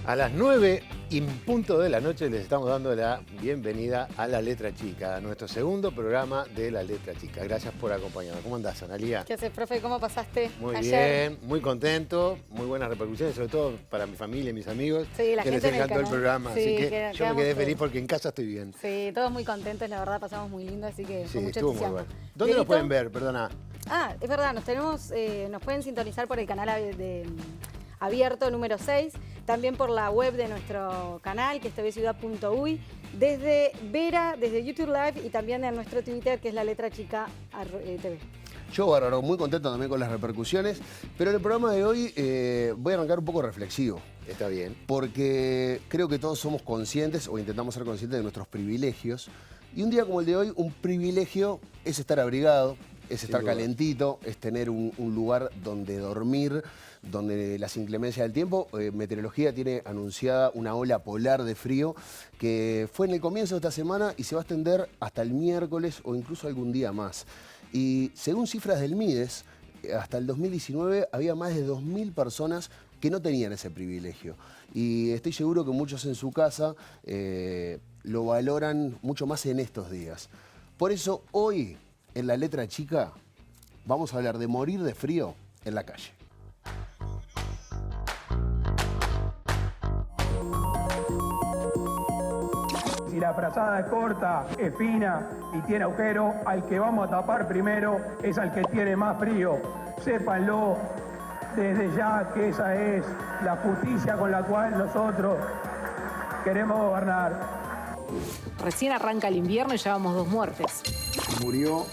A las 9:00 de la noche les estamos dando la bienvenida a La Letra Chica, a nuestro segundo programa de La Letra Chica. Gracias por acompañarnos. ¿Cómo andás, Analía? ¿Qué haces, profe? ¿Cómo pasaste Muy ayer? bien, muy contento, muy buenas repercusiones, sobre todo para mi familia y mis amigos, Sí, la que les gente en el encantó el canal. programa. Sí, así que yo me quedamos quedé todos. feliz porque en casa estoy bien. Sí, todos muy contentos, la verdad, pasamos muy lindo, así que Sí, con mucho estuvo muy entusiasmo. bueno. ¿Dónde nos Dieguito? pueden ver? Perdona. Ah, es verdad, nos pueden sintonizar por el canal abierto número 6, también por la web de nuestro canal, que es tvciudad.uy, desde Vera, desde YouTube Live y también en nuestro Twitter, que es La Letra Chica TV. Yo, bárbaro, muy contento también con las repercusiones, pero en el programa de hoy voy a arrancar un poco reflexivo. Está bien. Porque creo que todos somos conscientes o intentamos ser conscientes de nuestros privilegios. Y un día como el de hoy, un privilegio es estar abrigado, es estar duda. calentito, es tener un lugar donde dormir, donde las inclemencias del tiempo. Meteorología tiene anunciada una ola polar de frío que fue en el comienzo de esta semana y se va a extender hasta el miércoles o incluso algún día más. Y según cifras del MIDES, hasta el 2019 había más de 2.000 personas que no tenían ese privilegio. Y estoy seguro que muchos en su casa lo valoran mucho más en estos días. Por eso hoy, en La Letra Chica, vamos a hablar de morir de frío en la calle. Si la frazada es corta, es fina y tiene agujero, al que vamos a tapar primero es al que tiene más frío. Sépanlo desde ya que esa es la justicia con la cual nosotros queremos gobernar. Recién arranca el invierno y llevamos 2 muertes. Murió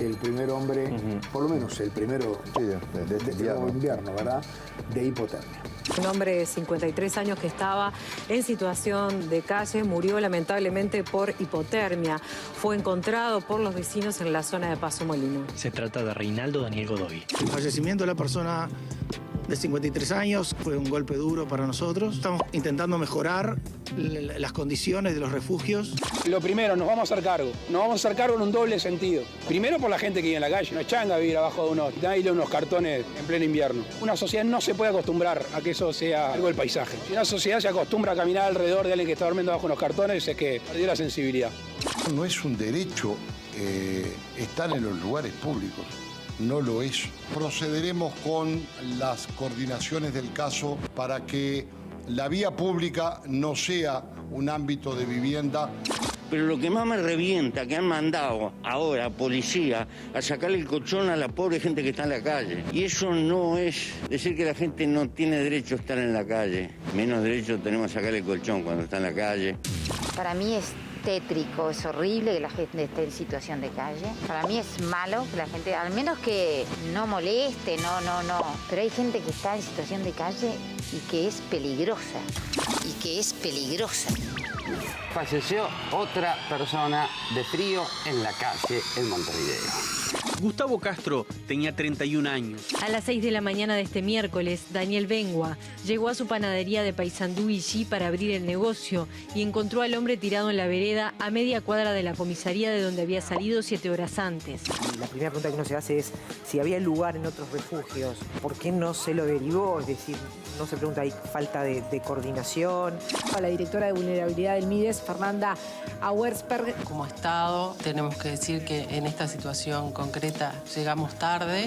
el primer hombre, por lo menos el primero de este nuevo invierno, ¿verdad? De hipotermia. Un hombre de 53 años que estaba en situación de calle murió lamentablemente por hipotermia. Fue encontrado por los vecinos en la zona de Paso Molino. Se trata de Reinaldo Daniel Godoy. El fallecimiento de la persona de 53 años fue un golpe duro para nosotros. Estamos intentando mejorar las condiciones de los refugios. Lo primero, nos vamos a hacer cargo. Nos vamos a hacer cargo en un doble sentido. Primero por la gente que vive en la calle. No es changa vivir abajo de unos cartones en pleno invierno. Una sociedad no se puede acostumbrar a que eso sea algo del paisaje. Si una sociedad se acostumbra a caminar alrededor de alguien que está durmiendo bajo unos cartones, es que perdió la sensibilidad. No es un derecho estar en los lugares públicos. No lo es. Procederemos con las coordinaciones del caso para que la vía pública no sea un ámbito de vivienda. Pero lo que más me revienta, que han mandado ahora a policía a sacarle el colchón a la pobre gente que está en la calle. Y eso no es decir que la gente no tiene derecho a estar en la calle. Menos derecho tenemos a sacarle el colchón cuando está en la calle. Para mí es tétrico, es horrible que la gente esté en situación de calle. Para mí es malo que la gente, al menos que no moleste, no. Pero hay gente que está en situación de calle y que es peligrosa. Falleció otra persona de frío en la calle en Montevideo. Gustavo Castro tenía 31 años. A las 6 de la mañana de este miércoles, Daniel Bengua llegó a su panadería de Paysandú Illí para abrir el negocio y encontró al hombre tirado en la vereda a media cuadra de la comisaría de donde había salido 7 horas antes. La primera pregunta que uno se hace es si había lugar en otros refugios, ¿por qué no se lo derivó? Es decir, no se pregunta, ¿hay falta de coordinación? La directora de vulnerabilidad del MIDES, Fernanda Auersperg. Como Estado tenemos que decir que en esta situación concreta llegamos tarde.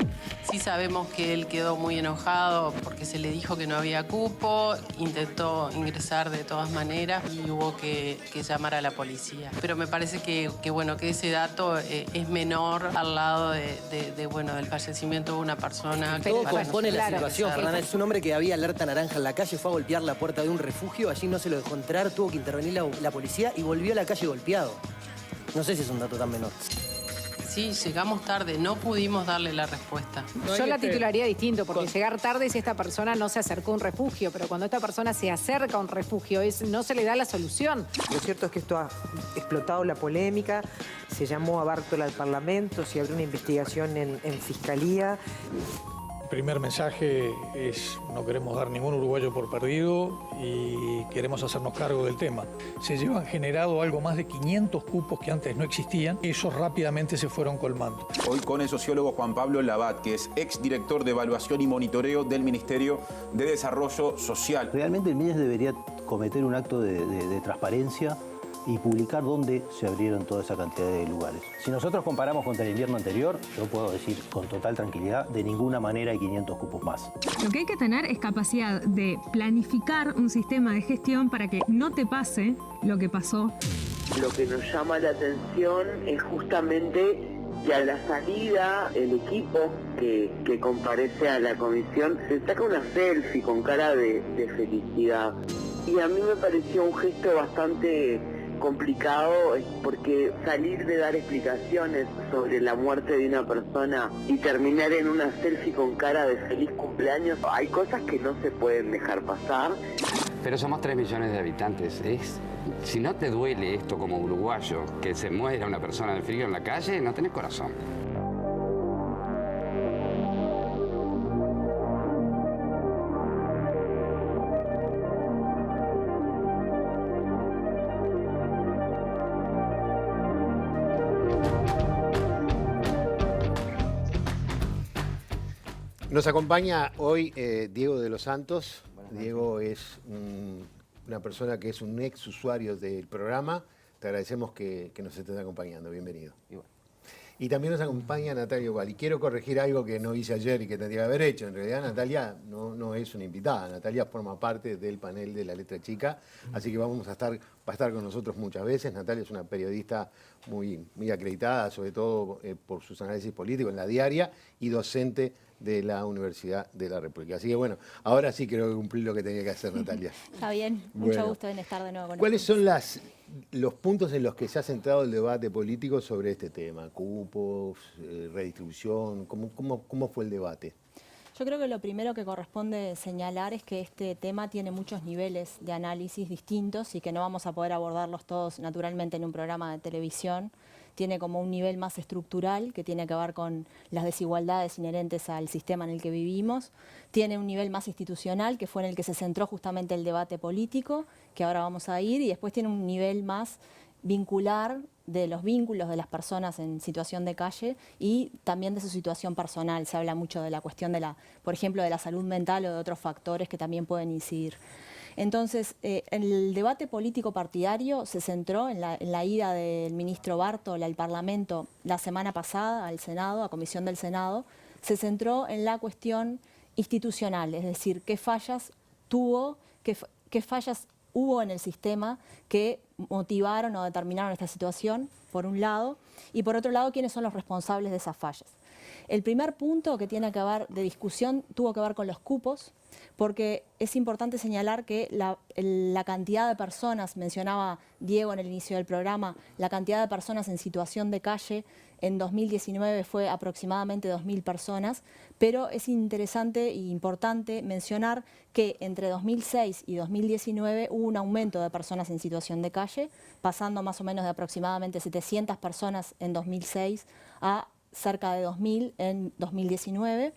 Sí sabemos que él quedó muy enojado porque se le dijo que no había cupo, intentó ingresar de todas maneras y hubo que llamar a la policía. Pero me parece que ese dato es menor al lado del fallecimiento de una persona. Todo compone la situación, Fernanda. Fernanda. Es un hombre que había alerta naranja en la calle, fue a golpear la puerta de un refugio, allí no se lo dejó entrar, tuvo que intervenir la policía y volvió a la calle golpeado. No sé si es un dato tan menor. Sí, llegamos tarde, no pudimos darle la respuesta. Yo la titularía distinto, porque llegar tarde es esta persona no se acercó a un refugio, pero cuando esta persona se acerca a un refugio no se le da la solución. Lo cierto es que esto ha explotado la polémica, se llamó a Bártola al Parlamento, se abrió una investigación en Fiscalía. primer mensaje es: no queremos dar ningún uruguayo por perdido y queremos hacernos cargo del tema. Se llevan generado algo más de 500 cupos que antes no existían y esos rápidamente se fueron colmando. Hoy con el sociólogo Juan Pablo Labat, que es exdirector de Evaluación y Monitoreo del Ministerio de Desarrollo Social. Realmente el MIDES debería cometer un acto de transparencia y publicar dónde se abrieron toda esa cantidad de lugares. Si nosotros comparamos contra el invierno anterior, yo puedo decir con total tranquilidad, de ninguna manera hay 500 cupos más. Lo que hay que tener es capacidad de planificar un sistema de gestión para que no te pase lo que pasó. Lo que nos llama la atención es justamente que a la salida el equipo que comparece a la comisión se saca una selfie con cara de felicidad. Y a mí me pareció un gesto bastante complicado, porque salir de dar explicaciones sobre la muerte de una persona y terminar en una selfie con cara de feliz cumpleaños, hay cosas que no se pueden dejar pasar. Pero somos 3 millones de habitantes. Si no te duele esto como uruguayo, que se muera una persona de frío en la calle, no tenés corazón. Nos acompaña hoy Diego de los Santos. Diego es una persona que es un ex usuario del programa. Te agradecemos que nos estés acompañando. Bienvenido. Y también nos acompaña Natalia Oval. Y quiero corregir algo que no hice ayer y que tendría que haber hecho. En realidad Natalia no es una invitada. Natalia forma parte del panel de La Letra Chica. Así que va a estar con nosotros muchas veces. Natalia es una periodista muy acreditada, sobre todo por sus análisis políticos en La Diaria, y docente de la Universidad de la República. Así que bueno, ahora sí creo que cumplí lo que tenía que hacer, Natalia. Está bien, mucho gusto en estar de nuevo con ¿Cuáles son los puntos en los que se ha centrado el debate político sobre este tema? ¿Cupos, redistribución? ¿Cómo fue el debate? Yo creo que lo primero que corresponde señalar es que este tema tiene muchos niveles de análisis distintos y que no vamos a poder abordarlos todos naturalmente en un programa de televisión. Tiene como un nivel más estructural que tiene que ver con las desigualdades inherentes al sistema en el que vivimos. Tiene un nivel más institucional, que fue en el que se centró justamente el debate político, que ahora vamos a ir, y después tiene un nivel más vincular de los vínculos de las personas en situación de calle y también de su situación personal. Se habla mucho de la cuestión de por ejemplo, de la salud mental o de otros factores que también pueden incidir. Entonces, el debate político partidario se centró en la ida del ministro Bartol al Parlamento la semana pasada, al Senado, a Comisión del Senado, se centró en la cuestión institucional, es decir, qué fallas hubo en el sistema que motivaron o determinaron esta situación, por un lado, y por otro lado, quiénes son los responsables de esas fallas. El primer punto que tiene que ver de discusión tuvo que ver con los cupos, porque es importante señalar que la cantidad de personas, mencionaba Diego en el inicio del programa, la cantidad de personas en situación de calle en 2019 fue aproximadamente 2.000 personas, pero es interesante e importante mencionar que entre 2006 y 2019 hubo un aumento de personas en situación de calle, pasando más o menos de aproximadamente 700 personas en 2006 a cerca de 2.000 en 2019.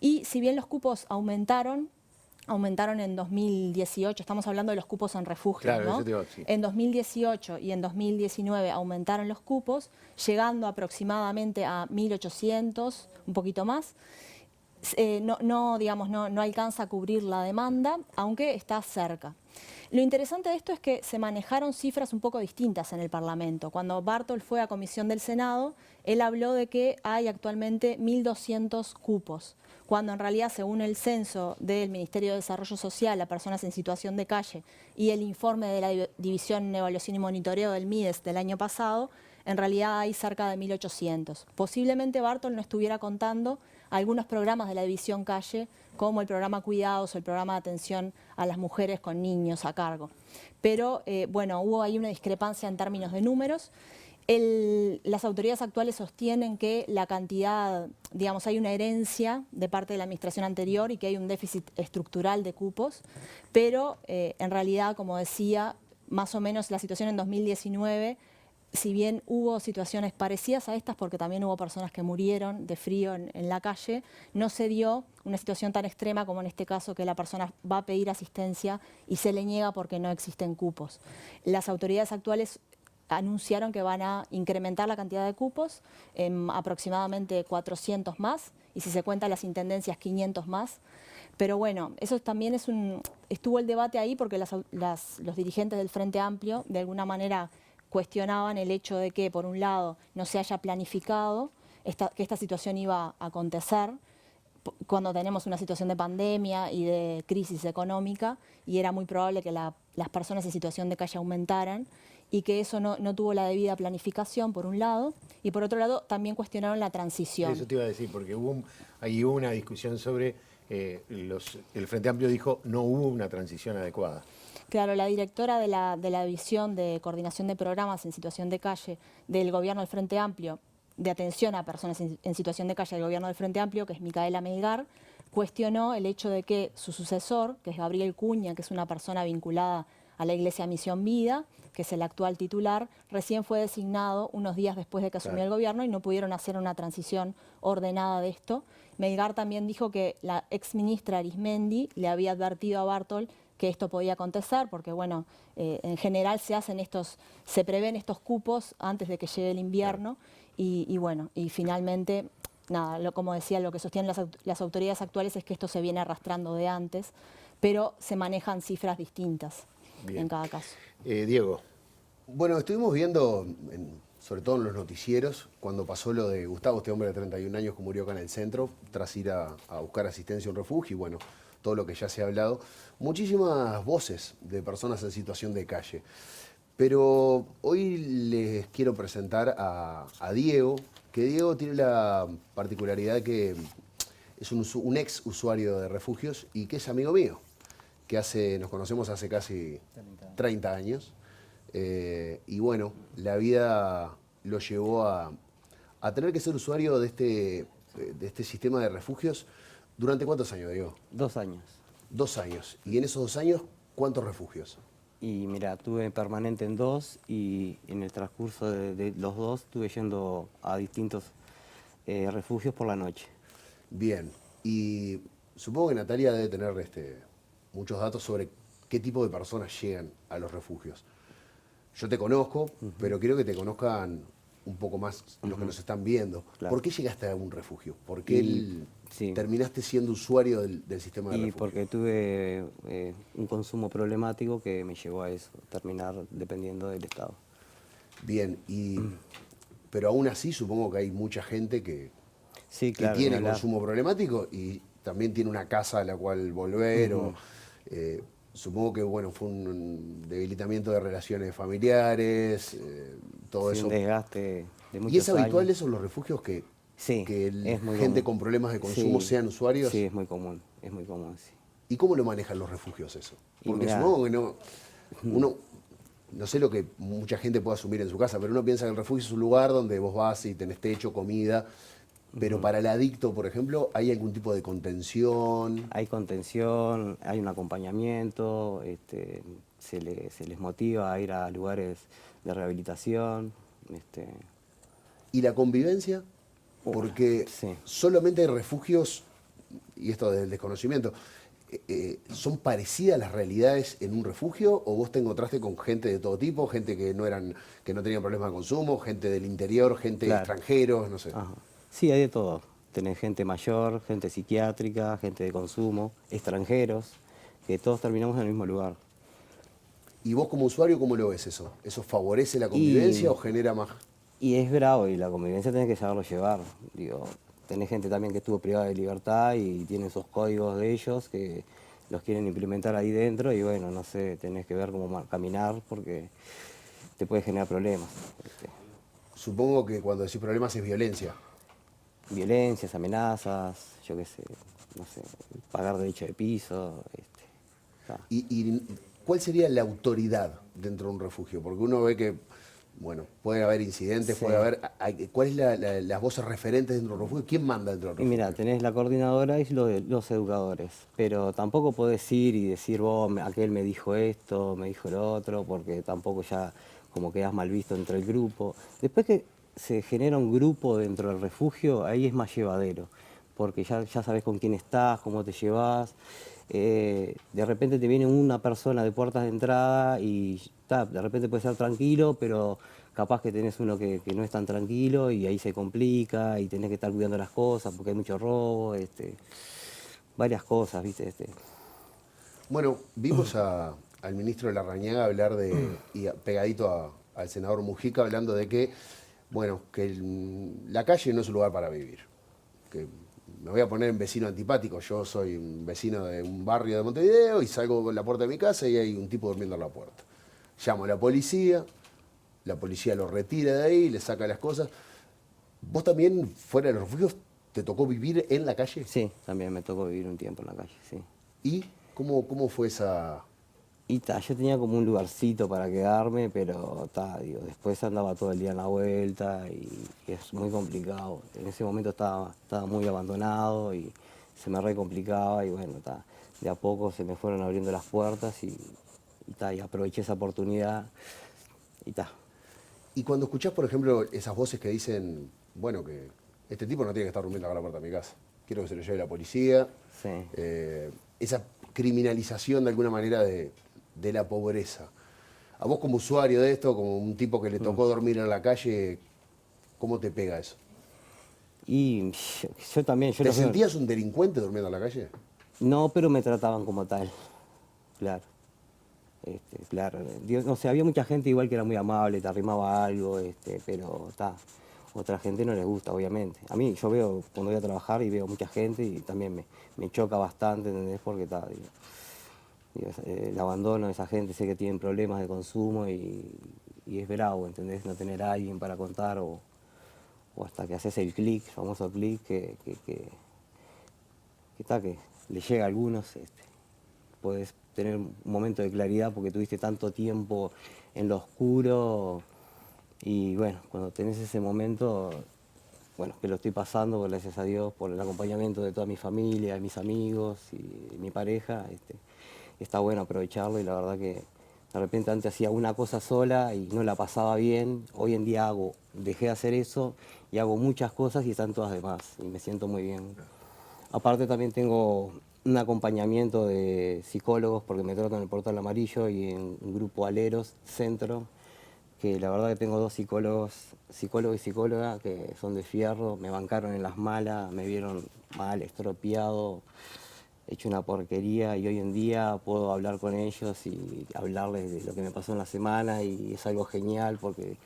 Y si bien los cupos aumentaron en 2018, estamos hablando de los cupos en refugio, claro, ¿no? Sí. En 2018 y en 2019 aumentaron los cupos, llegando aproximadamente a 1.800, un poquito más. No alcanza a cubrir la demanda, aunque está cerca. Lo interesante de esto es que se manejaron cifras un poco distintas en el Parlamento. Cuando Bartol fue a Comisión del Senado, él habló de que hay actualmente 1.200 cupos, cuando en realidad, según el censo del Ministerio de Desarrollo Social a personas en situación de calle y el informe de la División en Evaluación y Monitoreo del MIDES del año pasado, en realidad hay cerca de 1.800. Posiblemente Bartol no estuviera contando algunos programas de la División Calle, como el programa Cuidados o el programa de atención a las mujeres con niños a cargo. Pero, hubo ahí una discrepancia en términos de números. Las autoridades actuales sostienen que la cantidad, hay una herencia de parte de la administración anterior y que hay un déficit estructural de cupos, pero en realidad, como decía, más o menos la situación en 2019 si bien hubo situaciones parecidas a estas, porque también hubo personas que murieron de frío en la calle, no se dio una situación tan extrema como en este caso, que la persona va a pedir asistencia y se le niega porque no existen cupos. Las autoridades actuales anunciaron que van a incrementar la cantidad de cupos en aproximadamente 400 más, y si se cuentan las intendencias, 500 más. Pero bueno, eso también estuvo el debate ahí porque los dirigentes del Frente Amplio de alguna manera cuestionaban el hecho de que, por un lado, no se haya planificado que esta situación iba a acontecer cuando tenemos una situación de pandemia y de crisis económica, y era muy probable que las personas en situación de calle aumentaran, y que eso no tuvo la debida planificación, por un lado, y por otro lado también cuestionaron la transición. Eso te iba a decir, porque ahí hubo una discusión sobre, el Frente Amplio dijo no hubo una transición adecuada. Claro, la directora de la División de Coordinación de Programas en Situación de Calle del Gobierno del Frente Amplio, de atención a personas en situación de calle del Gobierno del Frente Amplio, que es Micaela Melgar, cuestionó el hecho de que su sucesor, que es Gabriel Cuña, que es una persona vinculada a la Iglesia Misión Vida, que es el actual titular, recién fue designado unos días después de que asumió el gobierno y no pudieron hacer una transición ordenada de esto. Melgar también dijo que la exministra Arismendi le había advertido a Bartol que esto podía acontecer, porque bueno, en general se prevén estos cupos antes de que llegue el invierno, y bueno, y finalmente, nada, como decía, lo que sostienen las autoridades actuales es que esto se viene arrastrando de antes, pero se manejan cifras distintas en cada caso. Diego. Bueno, estuvimos viendo, sobre todo en los noticieros, cuando pasó lo de Gustavo, este hombre de 31 años que murió acá en el centro, tras ir a buscar asistencia a un refugio, y bueno, todo lo que ya se ha hablado, muchísimas voces de personas en situación de calle. Pero hoy les quiero presentar a Diego, que Diego tiene la particularidad de que es un ex usuario de refugios y que es amigo mío, que nos conocemos hace casi 30 años. Y bueno, la vida lo llevó a tener que ser usuario de este sistema de refugios. ¿Durante cuántos años, Diego? 2 años. 2 años. ¿Y en esos 2 años cuántos refugios? Y mira, tuve permanente en 2, y en el transcurso de los 2 estuve yendo a distintos refugios por la noche. Bien. Y supongo que Natalia debe tener muchos datos sobre qué tipo de personas llegan a los refugios. Yo te conozco, pero quiero que te conozcan un poco más los que nos están viendo. Claro. ¿Por qué llegaste a un refugio? ¿Por qué terminaste siendo usuario del sistema de refugio? Porque tuve un consumo problemático que me llevó a eso, terminar dependiendo del Estado. Bien, pero aún así supongo que hay mucha gente que tiene consumo problemático y también tiene una casa a la cual volver. Supongo que bueno, fue un debilitamiento de relaciones familiares, todo eso. Un desgaste de muchos años. ¿Y es habitual eso en los refugios que gente con problemas de consumo sean usuarios? Sí, es muy común, sí. ¿Y cómo lo manejan los refugios eso? Porque supongo que uno, no sé lo que mucha gente puede asumir en su casa, pero uno piensa que el refugio es un lugar donde vos vas y tenés techo, comida. Pero para el adicto, por ejemplo, ¿hay algún tipo de contención? Hay contención, hay un acompañamiento, se les motiva a ir a lugares de rehabilitación. ¿Y la convivencia? Porque solamente hay refugios, y esto del desconocimiento, ¿son parecidas las realidades en un refugio o vos te encontraste con gente de todo tipo, gente que no tenían problemas de consumo, gente del interior, gente extranjeros, no sé? Ajá. Sí, hay de todo. Tenés gente mayor, gente psiquiátrica, gente de consumo, extranjeros, que todos terminamos en el mismo lugar. ¿Y vos como usuario cómo lo ves eso? ¿Eso favorece la convivencia o genera más? Y es bravo, y la convivencia tenés que saberlo llevar. Digo, tenés gente también que estuvo privada de libertad y tiene esos códigos de ellos que los quieren implementar ahí dentro, y bueno, no sé, tenés que ver cómo caminar porque te puede generar problemas. Supongo que cuando decís problemas es violencia. Violencias, amenazas, yo qué sé, no sé, pagar derecho de piso. ¿Y cuál sería la autoridad dentro de un refugio? Porque uno ve que, bueno, puede haber incidentes, puede haber... ¿Cuáles son las voces referentes dentro del refugio? ¿Quién manda dentro del refugio? Y mira, tenés la coordinadora y los educadores, pero tampoco podés ir y decir, vos, aquel me dijo esto, me dijo lo otro, porque tampoco ya como quedas mal visto entre el grupo. Después que se genera un grupo dentro del refugio, ahí es más llevadero, porque ya sabes con quién estás, cómo te llevas. De repente te viene una persona de puertas de entrada y de repente puede ser tranquilo, pero capaz que tenés uno que no es tan tranquilo y ahí se complica y tenés que estar cuidando las cosas porque hay mucho robo, varias cosas, ¿viste? Bueno, vimos al ministro Larrañaga hablar y pegadito al senador Mujica hablando de que, bueno, que la calle no es un lugar para vivir. Que me voy a poner en vecino antipático. Yo soy un vecino de un barrio de Montevideo y salgo por la puerta de mi casa y hay un tipo durmiendo en la puerta. Llamo a la policía lo retira de ahí, le saca las cosas. ¿Vos también, fuera de los refugios, te tocó vivir en la calle? Sí, también me tocó vivir un tiempo en la calle, sí. ¿Y cómo fue esa...? Yo tenía como un lugarcito para quedarme, pero después andaba todo el día en la vuelta y es muy complicado. En ese momento estaba muy abandonado y se me re complicaba y bueno, de a poco se me fueron abriendo las puertas y aproveché esa oportunidad y Y cuando escuchás, por ejemplo, esas voces que dicen, bueno, que este tipo no tiene que estar durmiendo acá a la puerta de mi casa, quiero que se lo lleve la policía, esa criminalización de alguna manera de la pobreza. A vos como usuario de esto, como un tipo que le tocó dormir en la calle, ¿cómo te pega eso? Y yo también... ¿Te sentías un delincuente durmiendo en la calle? No, pero me trataban como tal, claro. Claro, no sé, había mucha gente igual que era muy amable, te arrimaba algo, pero otra gente no les gusta, obviamente. A mí, yo veo, cuando voy a trabajar y veo mucha gente y también me choca bastante, ¿entendés? Porque el abandono de esa gente, sé que tienen problemas de consumo y es bravo, ¿entendés? No tener a alguien para contar o hasta que haces el clic, el famoso clic, que le llega a algunos, podés tener un momento de claridad porque tuviste tanto tiempo en lo oscuro y bueno, cuando tenés ese momento, bueno, que lo estoy pasando, gracias a Dios, por el acompañamiento de toda mi familia, de mis amigos y mi pareja, está bueno aprovecharlo y la verdad que de repente antes hacía una cosa sola y no la pasaba bien, hoy en día dejé de hacer eso y hago muchas cosas y están todas de más y me siento muy bien. Aparte también tengo un acompañamiento de psicólogos porque me trato en el Portal Amarillo y en un grupo Aleros Centro, que la verdad que tengo 2 psicólogo y psicóloga que son de fierro, me bancaron en las malas, me vieron mal, estropeado, hecho una porquería y hoy en día puedo hablar con ellos y hablarles de lo que me pasó en la semana y es algo genial porque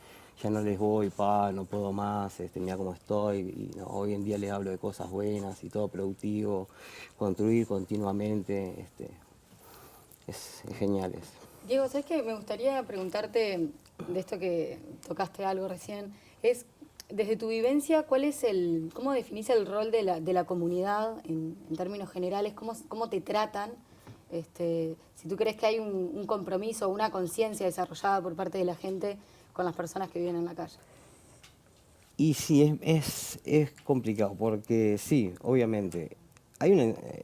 ya no les voy, no puedo más, mira cómo estoy, y no, hoy en día les hablo de cosas buenas y todo productivo, construir continuamente, es genial eso. Diego, ¿sabes qué? Me gustaría preguntarte de esto que tocaste algo recién, es desde tu vivencia, ¿cómo definís el rol de la comunidad en términos generales? ¿Cómo te tratan? Si tú crees que hay un compromiso o una conciencia desarrollada por parte de la gente con las personas que viven en la calle. Y sí, es complicado, porque sí, obviamente,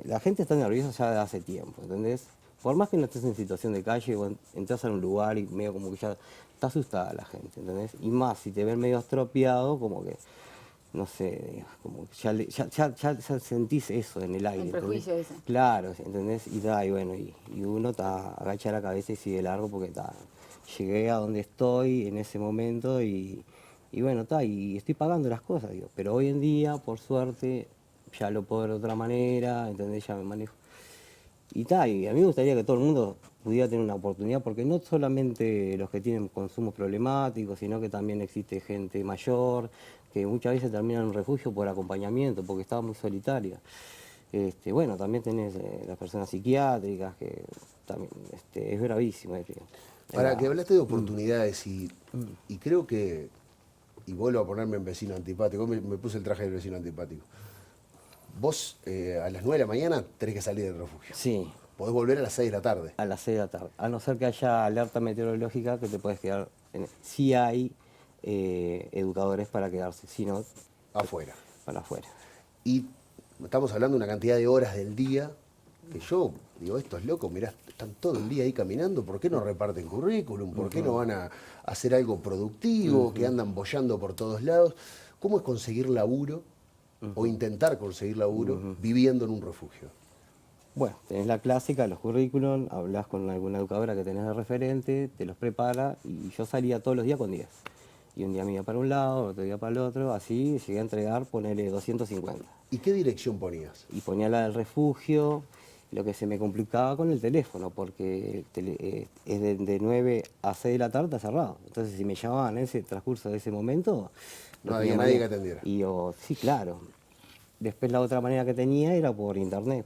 la gente está nerviosa ya de hace tiempo, ¿entendés? Por más que no estés en situación de calle o entras a un lugar y medio como que ya está asustada la gente, ¿entendés? Y más, si te ven medio estropeado, como que, no sé, como que ya sentís eso en el aire. El prejuicio ese. Claro, ¿entendés? Y bueno, y uno agacha la cabeza y sigue largo porque llegué a donde estoy en ese momento y bueno, y estoy pagando las cosas, digo. Pero hoy en día, por suerte, ya lo puedo ver de otra manera, ¿entendés? Ya me manejo. Y a mí me gustaría que todo el mundo pudiera tener una oportunidad, porque no solamente los que tienen consumos problemáticos, sino que también existe gente mayor, que muchas veces terminan en un refugio por acompañamiento, porque estaba muy solitaria. Bueno, también tenés las personas psiquiátricas, que también es bravísimo. Ahora, que hablaste de oportunidades y creo que, y vuelvo a ponerme en vecino antipático, me puse el traje del vecino antipático. Vos a las 9 de la mañana tenés que salir del refugio. Sí. Podés volver a las 6 de la tarde. A las 6 de la tarde. A no ser que haya alerta meteorológica que te puedes quedar. Sí hay educadores para quedarse, si no... Afuera. Para afuera. Y estamos hablando de una cantidad de horas del día que yo Digo, estos locos, mirá, están todo el día ahí caminando, ¿por qué no reparten currículum? ¿Por qué no van a hacer algo productivo? Que andan boyando por todos lados. ¿Cómo es conseguir laburo o intentar conseguir laburo viviendo en un refugio? Bueno, tenés la clásica, los currículum, hablas con alguna educadora que tenés de referente, te los prepara, y yo salía todos los días con 10. Y un día me iba para un lado, otro día para el otro, así llegué a entregar, ponerle 250. ¿Y qué dirección ponías? Y ponía la del refugio, lo que se me complicaba con el teléfono, porque es de 9 a 6 de la tarde, está cerrado. Entonces, si me llamaban en ese transcurso de ese momento... No había nadie que atendiera. Y yo, sí, claro. Después la otra manera que tenía era por internet.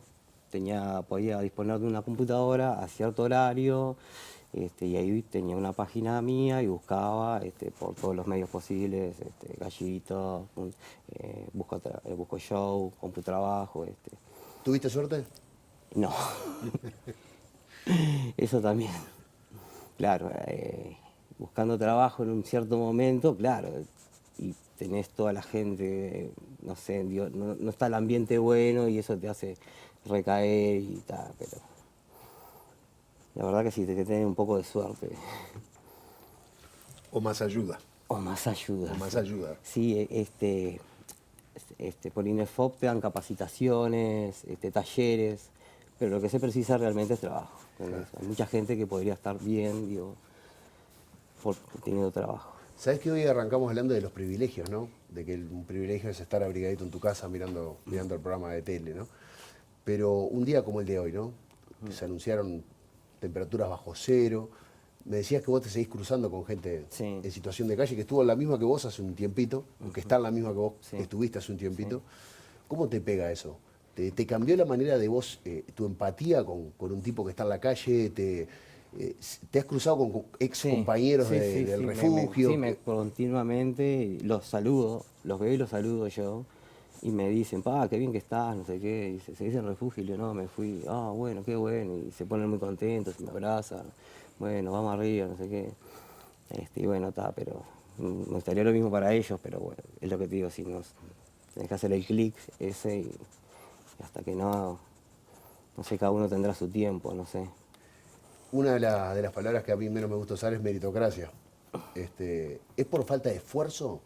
Podía disponer de una computadora a cierto horario, y ahí tenía una página mía y buscaba por todos los medios posibles, Gallito, busco show, CompuTrabajo. ¿Tuviste suerte? No. Eso también. Claro, buscando trabajo en un cierto momento, claro, y tenés toda la gente, no sé, no está el ambiente bueno y eso te hace recaer y tal, pero la verdad que sí, te tenés un poco de suerte. O más ayuda. O más ayuda. O más ayuda. Sí, por INEFOP te dan capacitaciones, talleres, pero lo que se precisa realmente es trabajo. Claro. Hay mucha gente que podría estar bien, teniendo trabajo. ¿Sabés que hoy arrancamos hablando de los privilegios, ¿no? De que un privilegio es estar abrigadito en tu casa mirando el programa de tele, ¿no? Pero un día como el de hoy, ¿no? Se anunciaron temperaturas bajo cero. Me decías que vos te seguís cruzando con gente en situación de calle, que estuvo en la misma que vos hace un tiempito, que está en la misma que vos estuviste hace un tiempito. ¿Cómo te pega eso? ¿Te cambió la manera de vos, tu empatía con un tipo que está en la calle? ¿Te has cruzado con ex compañeros del refugio? Continuamente los saludo, los veo y los saludo yo. Y me dicen, qué bien que estás, no sé qué. Y se dice en refugio, y yo, no, me fui. Bueno, qué bueno. Y se ponen muy contentos, y me abrazan. Bueno, vamos arriba, no sé qué. Y bueno, pero me gustaría lo mismo para ellos, pero bueno, es lo que te digo, si tenés que hacer el clic ese y hasta que no sé, cada uno tendrá su tiempo, no sé. Una de las palabras que a mí menos me gusta usar es meritocracia. ¿Es por falta de esfuerzo?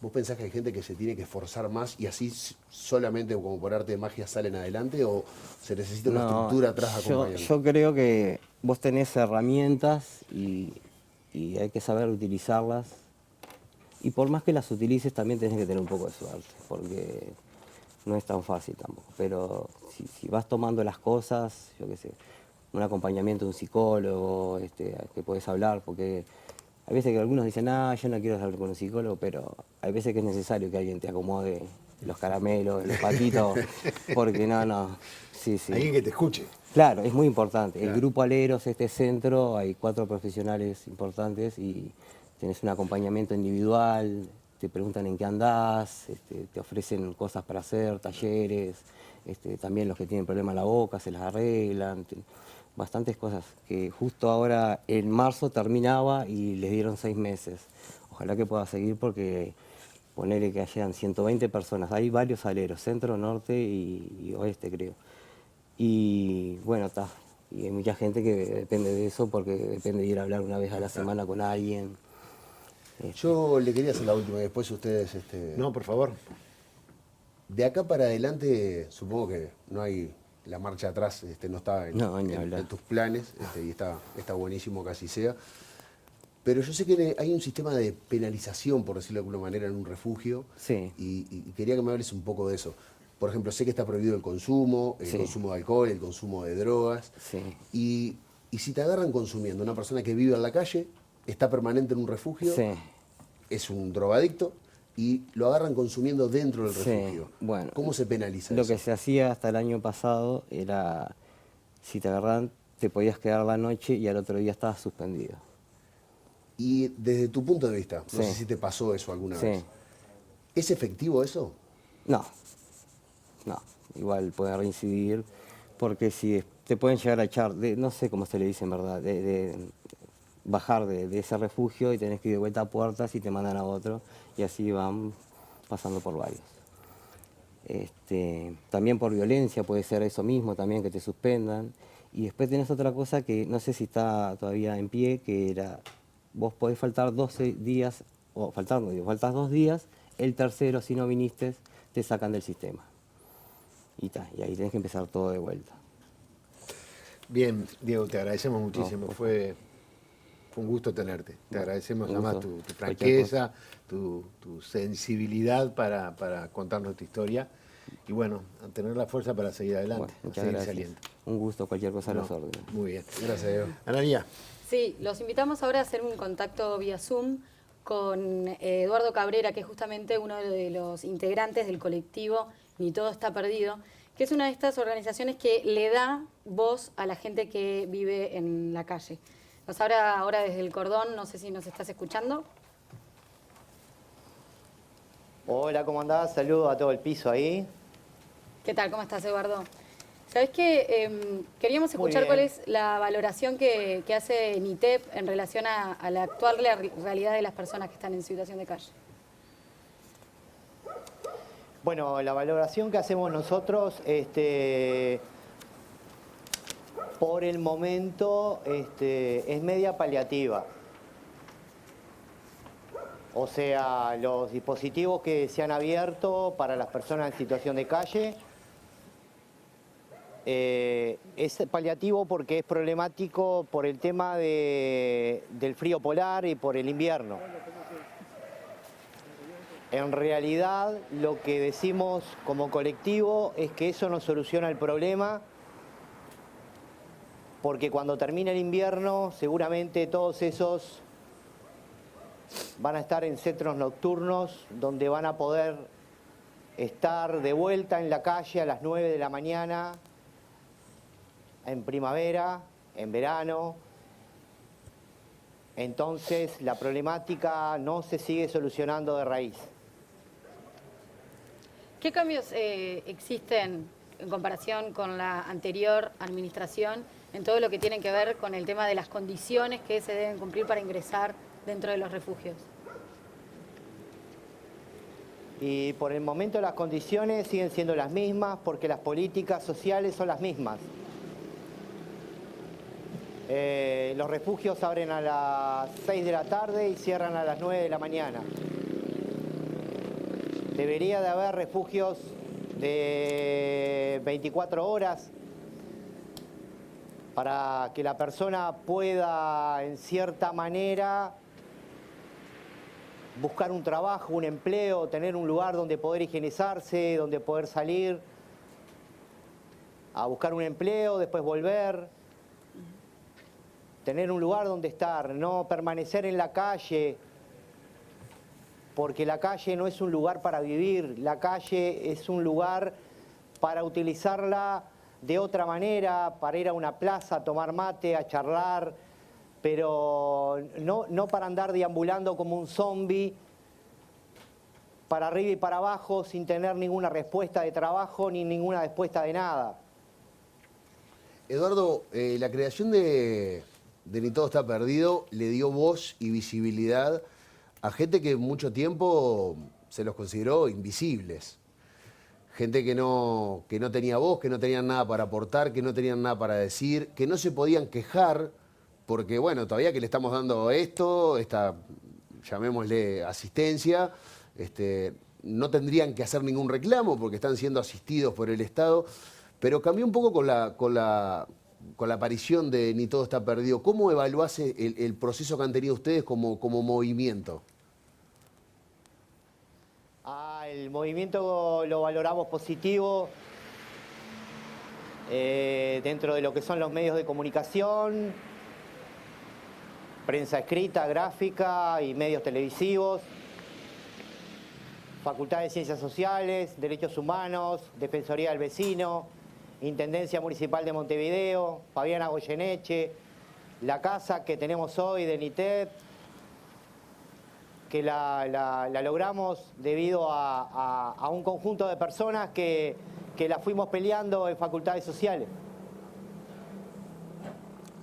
¿Vos pensás que hay gente que se tiene que esforzar más y así solamente como por arte de magia salen adelante o se necesita una estructura atrás acompañando? Yo creo que vos tenés herramientas y hay que saber utilizarlas. Y por más que las utilices también tenés que tener un poco de suerte, porque no es tan fácil tampoco. Pero si vas tomando las cosas, yo qué sé, un acompañamiento de un psicólogo, que podés hablar, porque hay veces que algunos dicen, yo no quiero hablar con un psicólogo, pero hay veces que es necesario que alguien te acomode los caramelos, los patitos, porque sí. Alguien que te escuche. Claro, es muy importante. El Grupo Aleros, centro, hay 4 profesionales importantes y tenés un acompañamiento individual, te preguntan en qué andás, te ofrecen cosas para hacer, talleres, también los que tienen problemas en la boca se las arreglan. Bastantes cosas que justo ahora en marzo terminaba y les dieron 6 meses. Ojalá que pueda seguir porque ponerle que hayan 120 personas. Hay varios aleros, centro, norte y oeste, creo. Y bueno, y hay mucha gente que depende de eso porque depende de ir a hablar una vez a la semana con alguien. Yo le quería hacer la última y después ustedes... No, por favor. De acá para adelante, supongo que no hay... La marcha atrás no está en tus planes y está buenísimo que así sea. Pero yo sé que hay un sistema de penalización, por decirlo de alguna manera, en un refugio. Sí. Y quería que me hables un poco de eso. Por ejemplo, sé que está prohibido el consumo de alcohol, el consumo de drogas. Sí. Y si te agarran consumiendo, una persona que vive en la calle, está permanente en un refugio, es un drogadicto, y lo agarran consumiendo dentro del refugio. Bueno, ¿cómo se penaliza lo eso? que se hacía hasta el año pasado era, si te agarran, te podías quedar la noche y al otro día estabas suspendido. Y desde tu punto de vista, no sé si te pasó eso alguna vez, ¿es efectivo eso? No, igual puede reincidir, porque si te pueden llegar a echar, no sé cómo se le dice en verdad, de bajar de ese refugio y tenés que ir de vuelta a puertas y te mandan a otro y así van pasando por varios. También por violencia puede ser eso mismo, también que te suspendan Y después tenés otra cosa que no sé si está todavía en pie, que era, vos podés faltar 12 días, o faltás 2 días, el tercero, si no viniste, te sacan del sistema. Y ahí tenés que empezar todo de vuelta. Bien, Diego, te agradecemos muchísimo. Fue un gusto tenerte. Te agradecemos además tu franqueza, tu sensibilidad para contarnos tu historia. Y bueno, a tener la fuerza para seguir adelante, Muchas seguir gracias. saliendo. Un gusto, cualquier cosa a las órdenes. Muy bien. Gracias, Diego. Analía. Sí, los invitamos ahora a hacer un contacto vía Zoom con Eduardo Cabrera, que es justamente uno de los integrantes del colectivo Ni Todo Está Perdido, que es una de estas organizaciones que le da voz a la gente que vive en la calle. Nos habla ahora desde el cordón, no sé si nos estás escuchando. Hola, ¿cómo andás? Saludos a todo el piso ahí. ¿Qué tal? ¿Cómo estás, Eduardo? ¿Sabés qué? Queríamos escuchar cuál es la valoración que hace NITEP en relación a la actual realidad de las personas que están en situación de calle. Bueno, la valoración que hacemos nosotros, por el momento, es media paliativa. O sea, los dispositivos que se han abierto para las personas en situación de calle es paliativo porque es problemático por el tema del frío polar y por el invierno. En realidad, lo que decimos como colectivo es que eso no soluciona el problema, porque cuando termine el invierno, seguramente todos esos van a estar en centros nocturnos donde van a poder estar de vuelta en la calle a las 9 de la mañana, en primavera, en verano. Entonces, la problemática no se sigue solucionando de raíz. ¿Qué cambios existen en comparación con la anterior administración en todo lo que tiene que ver con el tema de las condiciones que se deben cumplir para ingresar dentro de los refugios? Y por el momento las condiciones siguen siendo las mismas porque las políticas sociales son las mismas. Los refugios abren a las 6 de la tarde y cierran a las 9 de la mañana. Debería de haber refugios de 24 horas para que la persona pueda, en cierta manera, buscar un trabajo, un empleo, tener un lugar donde poder higienizarse, donde poder salir a buscar un empleo, después volver, tener un lugar donde estar, no permanecer en la calle, porque la calle no es un lugar para vivir, la calle es un lugar para utilizarla de otra manera, para ir a una plaza, a tomar mate, a charlar, pero no para andar deambulando como un zombi, para arriba y para abajo, sin tener ninguna respuesta de trabajo ni ninguna respuesta de nada. Eduardo, la creación de Ni Todo Está Perdido le dio voz y visibilidad a gente que mucho tiempo se los consideró invisibles. Gente que no tenía voz, que no tenían nada para aportar, que no tenían nada para decir, que no se podían quejar, porque bueno, todavía que le estamos dando esta, llamémosle asistencia, no tendrían que hacer ningún reclamo porque están siendo asistidos por el Estado, pero cambió un poco con la aparición de Ni Todo Está Perdido. ¿Cómo evaluás el proceso que han tenido ustedes como movimiento? El movimiento lo valoramos positivo dentro de lo que son los medios de comunicación, prensa escrita, gráfica y medios televisivos, Facultad de Ciencias Sociales, Derechos Humanos, Defensoría del Vecino, Intendencia Municipal de Montevideo, Fabiana Goyeneche, la casa que tenemos hoy de NITEP, que la logramos debido a un conjunto de personas que la fuimos peleando en facultades sociales.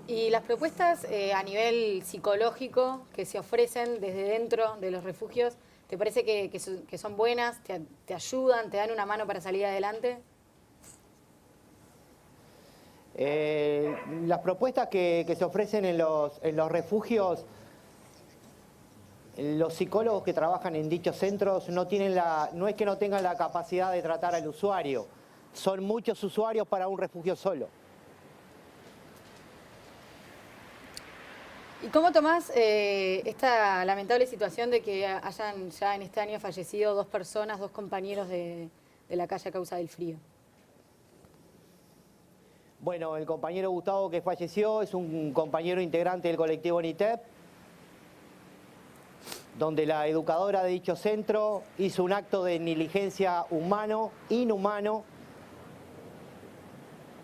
Y las propuestas a nivel psicológico que se ofrecen desde dentro de los refugios, ¿te parece que son buenas, te ayudan, te dan una mano para salir adelante? Las propuestas que se ofrecen en los refugios, los psicólogos que trabajan en dichos centros no es que no tengan la capacidad de tratar al usuario, son muchos usuarios para un refugio solo. ¿Y cómo tomás esta lamentable situación de que hayan ya en este año fallecido 2 personas, 2 compañeros de la calle a causa del frío? Bueno, el compañero Gustavo que falleció es un compañero integrante del colectivo NITEP, donde la educadora de dicho centro hizo un acto de negligencia inhumano,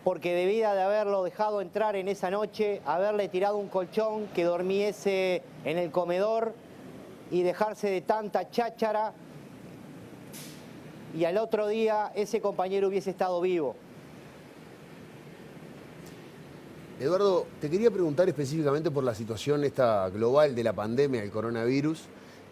porque debida de haberlo dejado entrar en esa noche, haberle tirado un colchón que durmiese en el comedor y dejarse de tanta cháchara, y al otro día ese compañero hubiese estado vivo. Eduardo, te quería preguntar específicamente por la situación esta global de la pandemia del coronavirus,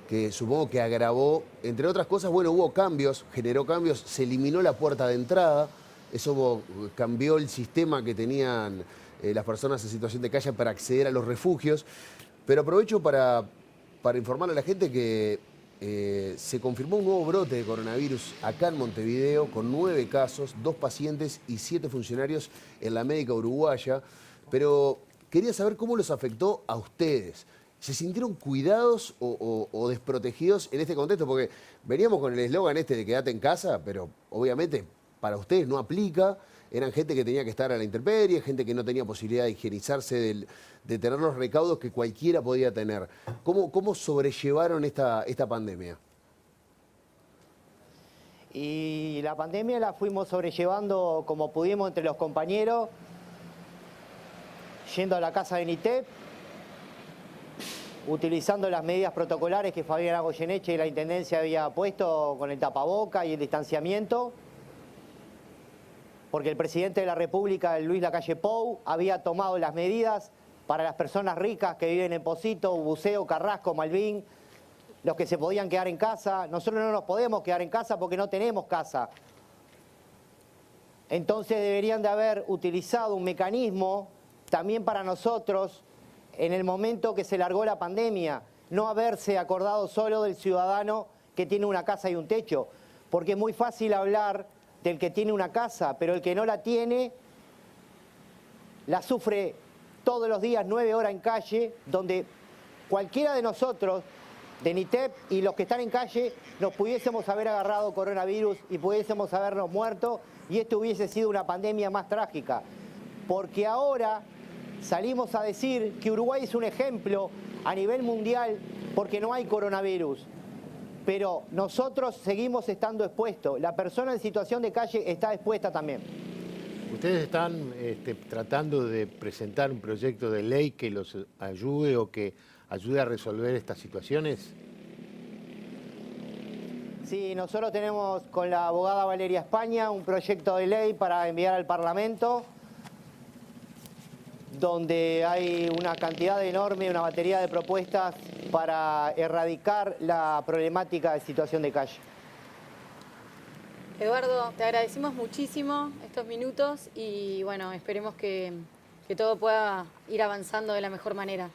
que supongo que agravó, entre otras cosas, bueno, hubo cambios, generó cambios, se eliminó la puerta de entrada, eso cambió el sistema que tenían las personas en situación de calle para acceder a los refugios, pero aprovecho para informar a la gente que se confirmó un nuevo brote de coronavirus acá en Montevideo, con 9 casos, 2 pacientes y 7 funcionarios en la médica uruguaya. Pero quería saber cómo los afectó a ustedes. ¿Se sintieron cuidados o desprotegidos en este contexto? Porque veníamos con el eslogan este de quédate en casa, pero obviamente para ustedes no aplica. Eran gente que tenía que estar a la intemperie, gente que no tenía posibilidad de higienizarse, de tener los recaudos que cualquiera podía tener. ¿Cómo sobrellevaron esta pandemia? Y la pandemia la fuimos sobrellevando como pudimos entre los compañeros, yendo a la casa de NITEP, utilizando las medidas protocolares que Fabiana Goyeneche y la Intendencia había puesto con el tapaboca y el distanciamiento, porque el presidente de la República, Luis Lacalle Pou, había tomado las medidas para las personas ricas que viven en Pocito, Buceo, Carrasco, Malvin, los que se podían quedar en casa. Nosotros no nos podemos quedar en casa porque no tenemos casa. Entonces deberían de haber utilizado un mecanismo también para nosotros en el momento que se largó la pandemia, no haberse acordado solo del ciudadano que tiene una casa y un techo, porque es muy fácil hablar del que tiene una casa, pero el que no la tiene la sufre todos los días 9 horas en calle, donde cualquiera de nosotros, de NITEP y los que están en calle, nos pudiésemos haber agarrado coronavirus y pudiésemos habernos muerto, y esto hubiese sido una pandemia más trágica. Porque ahora salimos a decir que Uruguay es un ejemplo a nivel mundial porque no hay coronavirus. Pero nosotros seguimos estando expuestos. La persona en situación de calle está expuesta también. ¿Ustedes están tratando de presentar un proyecto de ley que los ayude o que ayude a resolver estas situaciones? Sí, nosotros tenemos con la abogada Valeria España un proyecto de ley para enviar al Parlamento, donde hay una cantidad enorme, una batería de propuestas para erradicar la problemática de situación de calle. Eduardo, te agradecimos muchísimo estos minutos y bueno, esperemos que todo pueda ir avanzando de la mejor manera.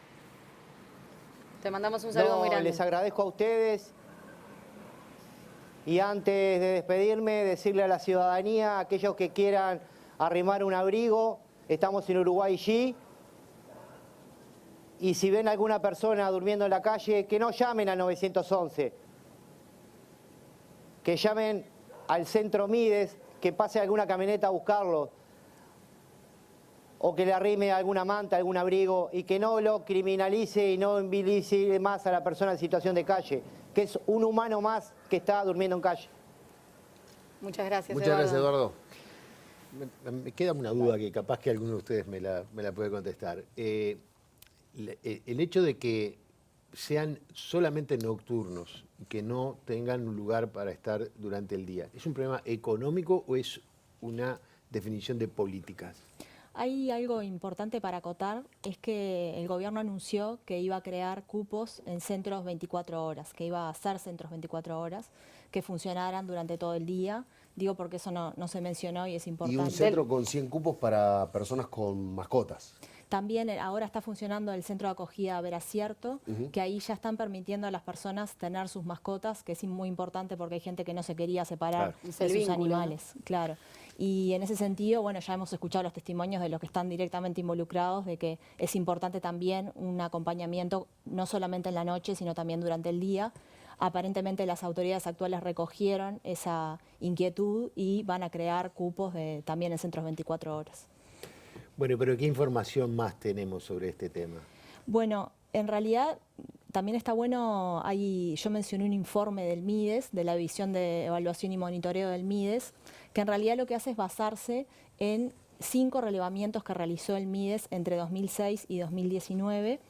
Te mandamos un saludo muy grande. Les agradezco a ustedes y antes de despedirme, decirle a la ciudadanía, a aquellos que quieran arrimar un abrigo, estamos en Uruguay G. Y si ven a alguna persona durmiendo en la calle, que no llamen al 911. Que llamen al centro Mides, que pase alguna camioneta a buscarlo. O que le arrime alguna manta, algún abrigo, y que no lo criminalice y no envilice más a la persona en situación de calle, que es un humano más que está durmiendo en calle. Muchas gracias, Muchas gracias, Eduardo. Me queda una duda que capaz que alguno de ustedes me la puede contestar. El hecho de que sean solamente nocturnos, que no tengan un lugar para estar durante el día, ¿es un problema económico o es una definición de políticas? Hay algo importante para acotar, es que el gobierno anunció que iba a crear cupos en centros 24 horas, que iba a hacer centros 24 horas, que funcionaran durante todo el día. Digo porque eso no se mencionó y es importante. Y un centro con 100 cupos para personas con mascotas. También ahora está funcionando el centro de acogida Veracierto, que ahí ya están permitiendo a las personas tener sus mascotas, que es muy importante porque hay gente que no se quería separar de sus animales. Claro. Y en ese sentido, bueno, ya hemos escuchado los testimonios de los que están directamente involucrados, de que es importante también un acompañamiento, no solamente en la noche, sino también durante el día. Aparentemente las autoridades actuales recogieron esa inquietud y van a crear cupos también en centros 24 horas. Bueno, pero ¿qué información más tenemos sobre este tema? Bueno, en realidad también está bueno, yo mencioné un informe del MIDES, de la División de Evaluación y Monitoreo del MIDES, que en realidad lo que hace es basarse en 5 relevamientos que realizó el MIDES entre 2006 y 2019.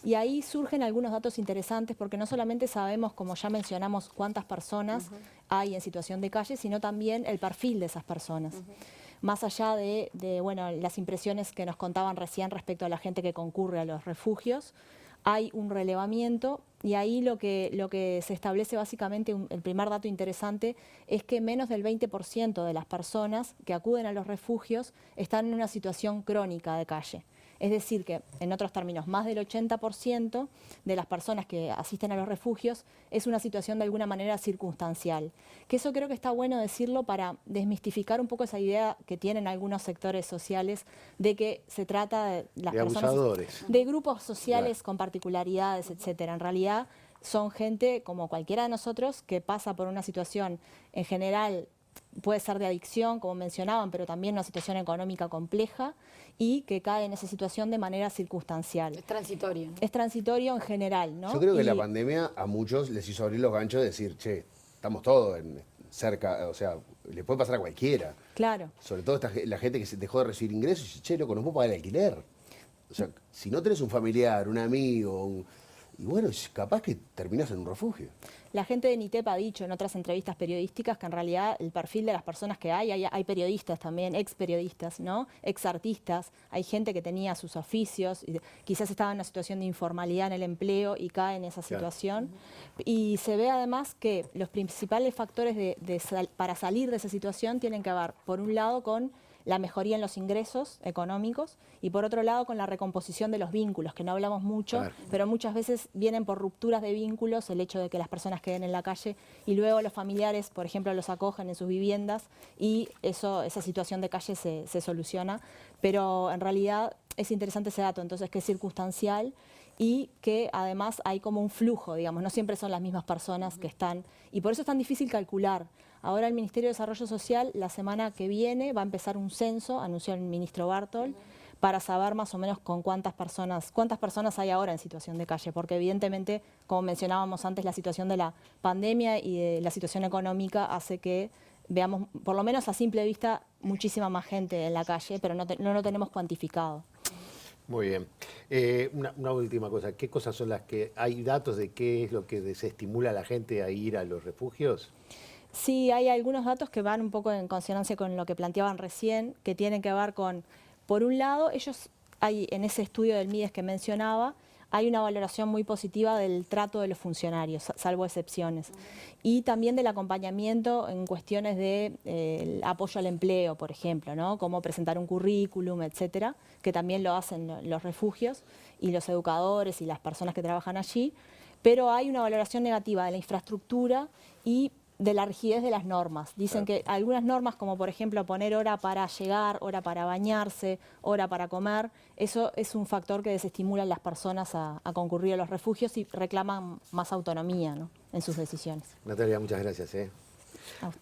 Y ahí surgen algunos datos interesantes porque no solamente sabemos, como ya mencionamos, cuántas personas hay en situación de calle, sino también el perfil de esas personas. Más allá de bueno, las impresiones que nos contaban recién respecto a la gente que concurre a los refugios, hay un relevamiento y ahí lo que se establece básicamente, el primer dato interesante, es que menos del 20% de las personas que acuden a los refugios están en una situación crónica de calle. Es decir que, en otros términos, más del 80% de las personas que asisten a los refugios es una situación de alguna manera circunstancial. Que eso creo que está bueno decirlo para desmistificar un poco esa idea que tienen algunos sectores sociales de que se trata de las personas, abusadores, de grupos sociales con particularidades, etcétera. En realidad son gente como cualquiera de nosotros que pasa por una situación en general. Puede ser de adicción, como mencionaban, pero también una situación económica compleja y que cae en esa situación de manera circunstancial. Es transitorio, ¿no? Es transitorio en general, ¿no? Yo creo que la pandemia a muchos les hizo abrir los ganchos de decir, che, estamos todos cerca, o sea, le puede pasar a cualquiera. Claro. Sobre todo la gente que se dejó de recibir ingresos y dice, che, loco, no puedo pagar el alquiler. O sea, si no tenés un familiar, un amigo, y bueno, capaz que terminás en un refugio. La gente de NITEP ha dicho en otras entrevistas periodísticas que en realidad el perfil de las personas que hay periodistas también, ex periodistas, ¿no? Ex artistas, hay gente que tenía sus oficios, y quizás estaba en una situación de informalidad en el empleo y cae en esa situación. Y se ve además que los principales factores para salir de esa situación tienen que ver, por un lado, con la mejoría en los ingresos económicos y por otro lado con la recomposición de los vínculos, que no hablamos mucho, pero muchas veces vienen por rupturas de vínculos, el hecho de que las personas queden en la calle y luego los familiares, por ejemplo, los acogen en sus viviendas y esa situación de calle se soluciona, pero en realidad es interesante ese dato, entonces que es circunstancial y que además hay como un flujo, digamos, no siempre son las mismas personas que están, y por eso es tan difícil calcular. Ahora el Ministerio de Desarrollo Social, la semana que viene, va a empezar un censo, anunció el ministro Bartol, para saber más o menos con cuántas personas hay ahora en situación de calle, porque evidentemente, como mencionábamos antes, la situación de la pandemia y de la situación económica hace que veamos, por lo menos a simple vista, muchísima más gente en la calle, pero no lo tenemos cuantificado. Muy bien. Una última cosa. ¿Qué cosas son las que hay datos de qué es lo que desestimula a la gente a ir a los refugios? Sí, hay algunos datos que van un poco en consonancia con lo que planteaban recién, que tienen que ver con, por un lado, en ese estudio del MIDES que mencionaba, hay una valoración muy positiva del trato de los funcionarios, salvo excepciones, y también del acompañamiento en cuestiones de apoyo al empleo, por ejemplo, ¿no? Cómo presentar un currículum, etcétera, que también lo hacen los refugios y los educadores y las personas que trabajan allí, pero hay una valoración negativa de la infraestructura y de la rigidez de las normas. Dicen que algunas normas, como por ejemplo poner hora para llegar, hora para bañarse, hora para comer, eso es un factor que desestimula a las personas a concurrir a los refugios y reclaman más autonomía, ¿no?, en sus decisiones. Natalia, muchas gracias.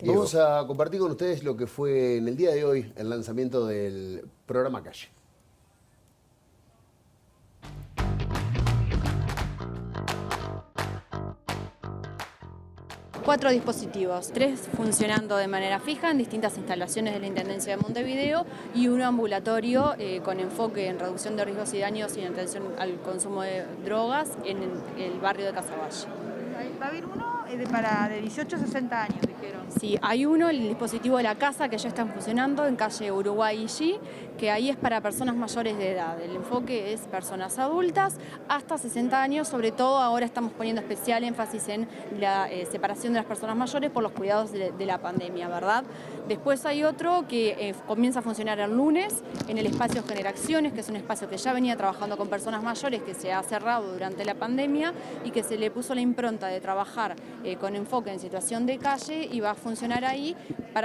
Vamos a compartir con ustedes lo que fue en el día de hoy el lanzamiento del programa Calle. Cuatro dispositivos, 3 funcionando de manera fija en distintas instalaciones de la Intendencia de Montevideo y uno ambulatorio con enfoque en reducción de riesgos y daños y en atención al consumo de drogas en el barrio de Casaballe. ¿Va a haber uno de 18 a 60 años, dijeron. Sí, hay uno, el dispositivo de la casa, que ya está funcionando en calle Uruguay y G, que ahí es para personas mayores de edad. El enfoque es personas adultas hasta 60 años, sobre todo ahora estamos poniendo especial énfasis en la separación de las personas mayores por los cuidados de la pandemia, ¿verdad? Después hay otro que comienza a funcionar el lunes en el espacio Generaciones, que es un espacio que ya venía trabajando con personas mayores, que se ha cerrado durante la pandemia y que se le puso la impronta de trabajar con enfoque en situación de calle, y va a funcionar ahí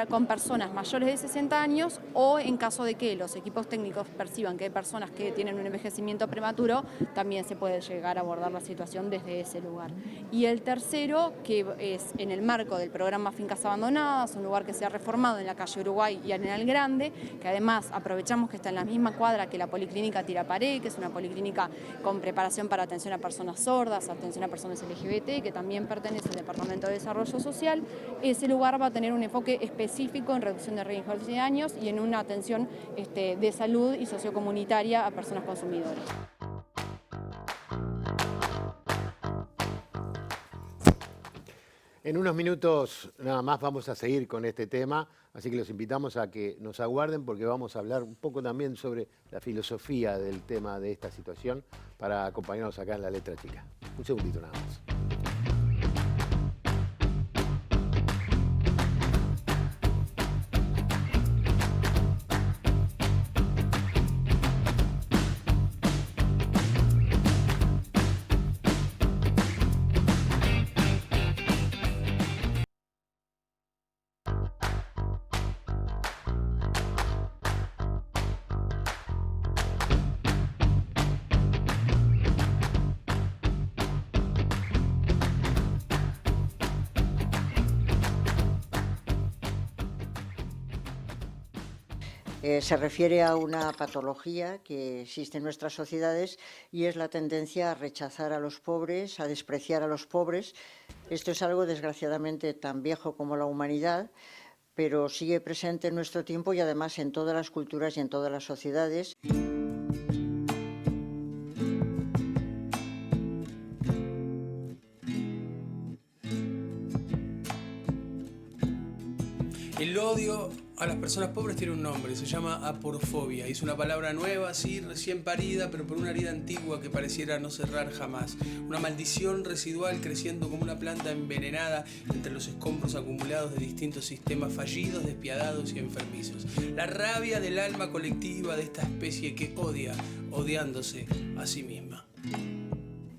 con personas mayores de 60 años, o en caso de que los equipos técnicos perciban que hay personas que tienen un envejecimiento prematuro, también se puede llegar a abordar la situación desde ese lugar. Y el tercero, que es en el marco del programa Fincas Abandonadas, un lugar que se ha reformado en la calle Uruguay y en el Grande, que además aprovechamos que está en la misma cuadra que la Policlínica Tiraparé, que es una policlínica con preparación para atención a personas sordas, atención a personas LGBT, que también pertenece al Departamento de Desarrollo Social. Ese lugar va a tener un enfoque específico en reducción de riesgos de años y en una atención de salud y sociocomunitaria a personas consumidoras. En unos minutos nada más vamos a seguir con este tema, así que los invitamos a que nos aguarden porque vamos a hablar un poco también sobre la filosofía del tema de esta situación para acompañarnos acá en La Letra Chica. Un segundito nada más. Se refiere a una patología que existe en nuestras sociedades y es la tendencia a rechazar a los pobres, a despreciar a los pobres. Esto es algo desgraciadamente tan viejo como la humanidad, pero sigue presente en nuestro tiempo y además en todas las culturas y en todas las sociedades. El odio a las personas pobres tiene un nombre, se llama aporofobia. Es una palabra nueva, sí, recién parida, pero por una herida antigua que pareciera no cerrar jamás. Una maldición residual creciendo como una planta envenenada entre los escombros acumulados de distintos sistemas fallidos, despiadados y enfermizos. La rabia del alma colectiva de esta especie que odia, odiándose a sí misma.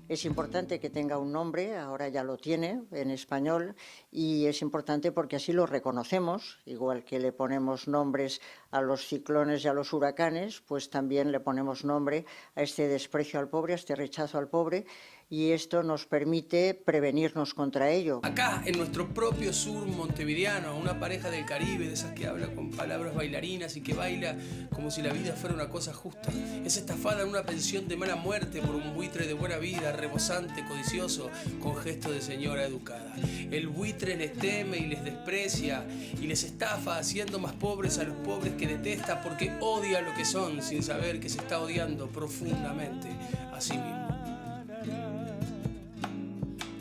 Es importante que tenga un nombre, ahora ya lo tiene en español, y es importante porque así lo reconocemos, igual que le ponemos nombres a los ciclones y a los huracanes, pues también le ponemos nombre a este desprecio al pobre, a este rechazo al pobre, y esto nos permite prevenirnos contra ello. Acá, en nuestro propio sur montevideano, una pareja del Caribe, de esas que habla con palabras bailarinas y que baila como si la vida fuera una cosa justa, es estafada en una pensión de mala muerte por un buitre de buena vida, rebosante, codicioso, con gesto de señora educada. El buitre les teme y les desprecia y les estafa, haciendo más pobres a los pobres que detesta porque odia lo que son sin saber que se está odiando profundamente a sí mismo.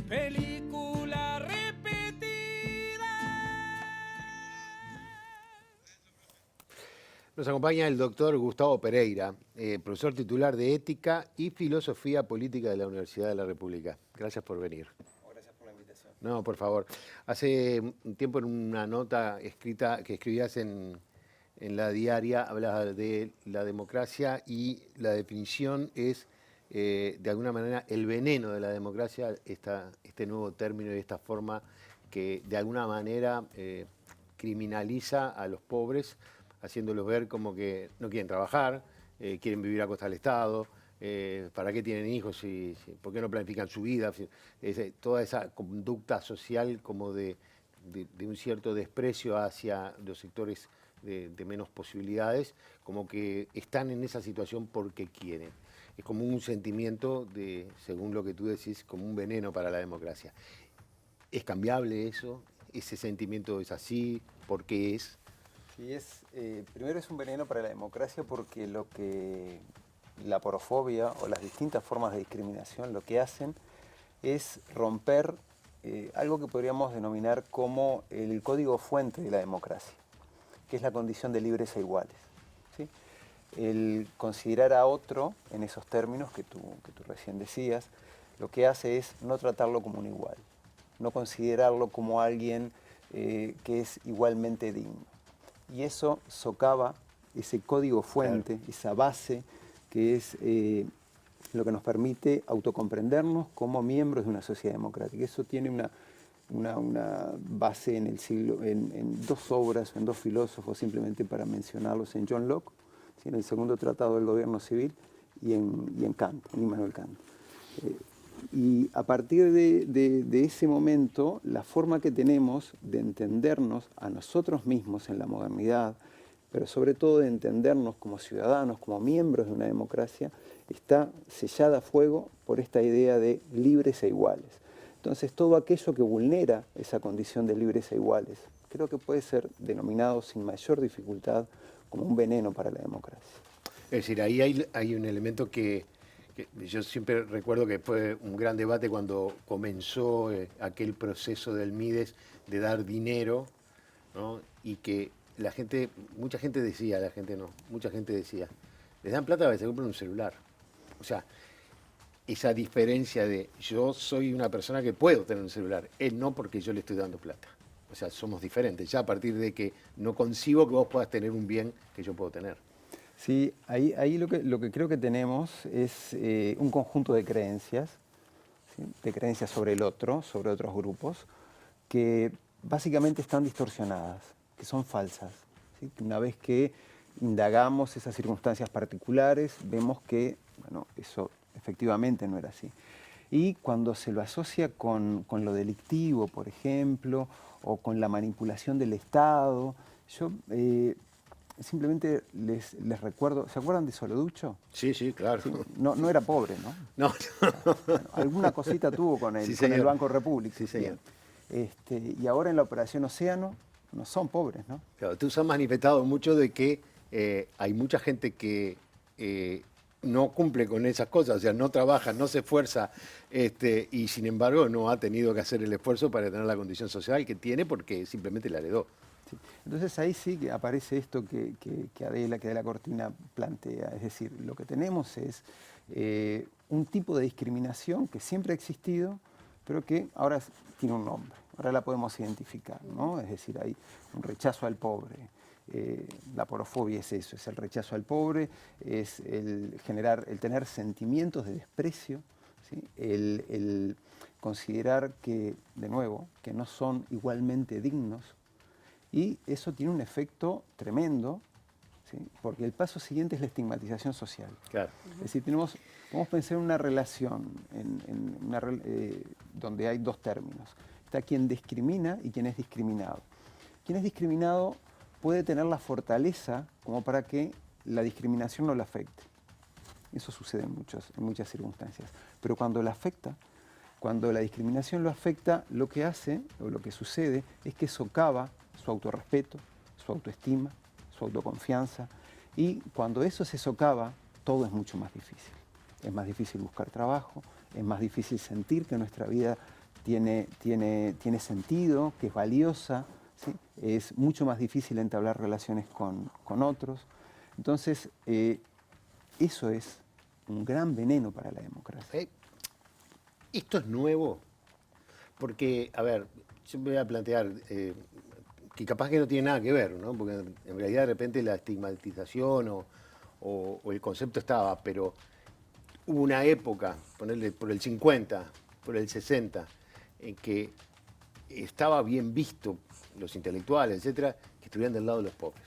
Película repetida. Nos acompaña el doctor Gustavo Pereira, profesor titular de Ética y Filosofía Política de la Universidad de la República. Gracias por venir. Gracias por la invitación. No, por favor. Hace un tiempo en una nota escrita que escribías en la diaria, hablabas de la democracia y la definición es, de alguna manera, el veneno de la democracia, este nuevo término y esta forma que de alguna manera criminaliza a los pobres, haciéndolos ver como que no quieren trabajar, quieren vivir a costa del Estado, ¿para qué tienen hijos? ¿Por qué no planifican su vida? Toda esa conducta social como de un cierto desprecio hacia los sectores de menos posibilidades, como que están en esa situación porque quieren. Es como un sentimiento según lo que tú decís, como un veneno para la democracia. ¿Es cambiable eso? ¿Ese sentimiento es así? ¿Por qué es? Sí, primero es un veneno para la democracia porque la aporofobia o las distintas formas de discriminación lo que hacen es romper algo que podríamos denominar como el código fuente de la democracia, que es la condición de libres e iguales. ¿Sí? El considerar a otro en esos términos que tú recién decías, lo que hace es no tratarlo como un igual, no considerarlo como alguien que es igualmente digno. Y eso socava ese código fuente, claro, esa base que es lo que nos permite autocomprendernos como miembros de una sociedad democrática. Eso tiene una base en el siglo, en dos obras, en dos filósofos, simplemente para mencionarlos, en John Locke, ¿sí?, en el segundo tratado del gobierno civil, y en Kant, en Immanuel Kant. Y a partir de ese momento, la forma que tenemos de entendernos a nosotros mismos en la modernidad, pero sobre todo de entendernos como ciudadanos, como miembros de una democracia, está sellada a fuego por esta idea de libres e iguales. Entonces, todo aquello que vulnera esa condición de libres e iguales, creo que puede ser denominado sin mayor dificultad como un veneno para la democracia. Es decir, ahí hay un elemento que yo siempre recuerdo que fue un gran debate cuando comenzó aquel proceso del Mides de dar dinero, ¿no? Y que la gente, mucha gente decía, les dan plata para que se compren un celular. O sea, esa diferencia de yo soy una persona que puedo tener un celular, él no, porque yo le estoy dando plata. O sea, somos diferentes, ya a partir de que no concibo que vos puedas tener un bien que yo puedo tener. Sí, ahí lo que creo que tenemos es un conjunto de creencias, ¿sí?, de creencias sobre el otro, sobre otros grupos, que básicamente están distorsionadas, que son falsas, ¿sí? Que una vez que indagamos esas circunstancias particulares, vemos que, bueno, eso efectivamente no era así. Y cuando se lo asocia con lo delictivo, por ejemplo, o con la manipulación del Estado, yo simplemente les recuerdo, ¿se acuerdan de Soloducho? Sí, sí, claro. Sí, no era pobre, ¿no? No. Bueno, alguna cosita tuvo con Sí, el Banco República. Sí, señor. Y ahora en la Operación Océano no son pobres, ¿no? Claro, tú has manifestado mucho de que hay mucha gente que no cumple con esas cosas, o sea, no trabaja, no se esfuerza, y sin embargo no ha tenido que hacer el esfuerzo para tener la condición social que tiene porque simplemente la heredó. Sí. Entonces ahí sí que aparece esto que Adela Cortina plantea, es decir, lo que tenemos es un tipo de discriminación que siempre ha existido, pero que ahora tiene un nombre, ahora la podemos identificar, ¿no? Es decir, hay un rechazo al pobre. La porofobia es eso, es el rechazo al pobre, es el tener sentimientos de desprecio, ¿sí?, el considerar que, de nuevo, que no son igualmente dignos, y eso tiene un efecto tremendo, ¿sí?, porque el paso siguiente es la estigmatización social. Claro. Es decir, podemos pensar en una relación donde hay dos términos. Está quien discrimina y quien es discriminado. Quien es discriminado puede tener la fortaleza como para que la discriminación no le afecte. Eso sucede en muchas circunstancias. Pero cuando la afecta, cuando la discriminación lo afecta, lo que hace o lo que sucede es que socava su autorrespeto, su autoestima, su autoconfianza. Y cuando eso se socava, todo es mucho más difícil. Es más difícil buscar trabajo, es más difícil sentir que nuestra vida tiene sentido, que es valiosa, ¿sí? Es mucho más difícil entablar relaciones con otros. Entonces, eso es un gran veneno para la democracia. Esto es nuevo, porque, a ver, yo me voy a plantear que capaz que no tiene nada que ver, ¿no? Porque en realidad de repente la estigmatización o el concepto estaba, pero hubo una época, ponerle por el 50, por el 60, en que estaba bien visto los intelectuales, etcétera, que estuvieran del lado de los pobres.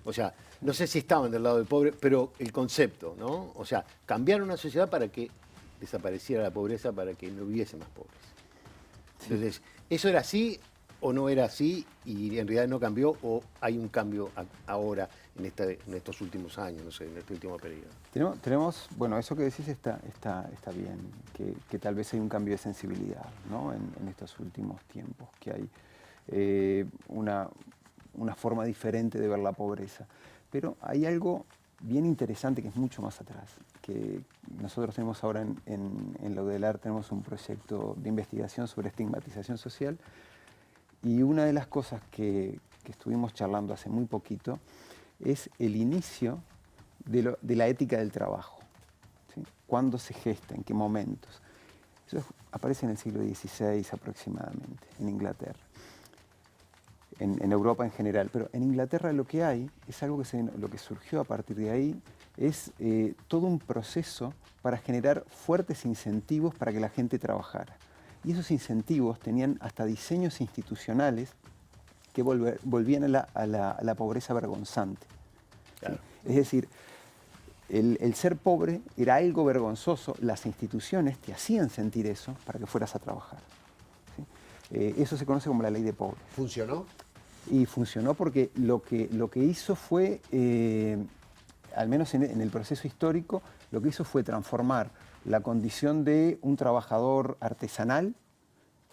O sea, no sé si estaban del lado del pobre, pero el concepto, ¿no? O sea, cambiar una sociedad para que desapareciera la pobreza, para que no hubiese más pobres. Entonces, ¿eso era así o no era así y en realidad no cambió, o hay un cambio ahora en estos últimos años, no sé, en este último periodo? Tenemos, bueno, eso que decís está bien, que tal vez hay un cambio de sensibilidad, ¿no? en estos últimos tiempos, que hay una forma diferente de ver la pobreza. Pero hay algo bien interesante que es mucho más atrás, que nosotros tenemos ahora en la UDELAR, tenemos un proyecto de investigación sobre estigmatización social, y una de las cosas que estuvimos charlando hace muy poquito es el inicio de la ética del trabajo. ¿Sí? ¿Cuándo se gesta? ¿En qué momentos? Eso aparece en el siglo XVI aproximadamente, en Inglaterra. En Europa en general, pero en Inglaterra lo que hay es algo lo que surgió a partir de ahí, es todo un proceso para generar fuertes incentivos para que la gente trabajara. Y esos incentivos tenían hasta diseños institucionales que volvían a la pobreza vergonzante. Claro. ¿Sí? Es decir, el ser pobre era algo vergonzoso, las instituciones te hacían sentir eso para que fueras a trabajar. ¿Sí? Eso se conoce como la ley de pobreza. ¿Funcionó? Y funcionó porque lo que hizo fue, al menos en el proceso histórico, lo que hizo fue transformar la condición de un trabajador artesanal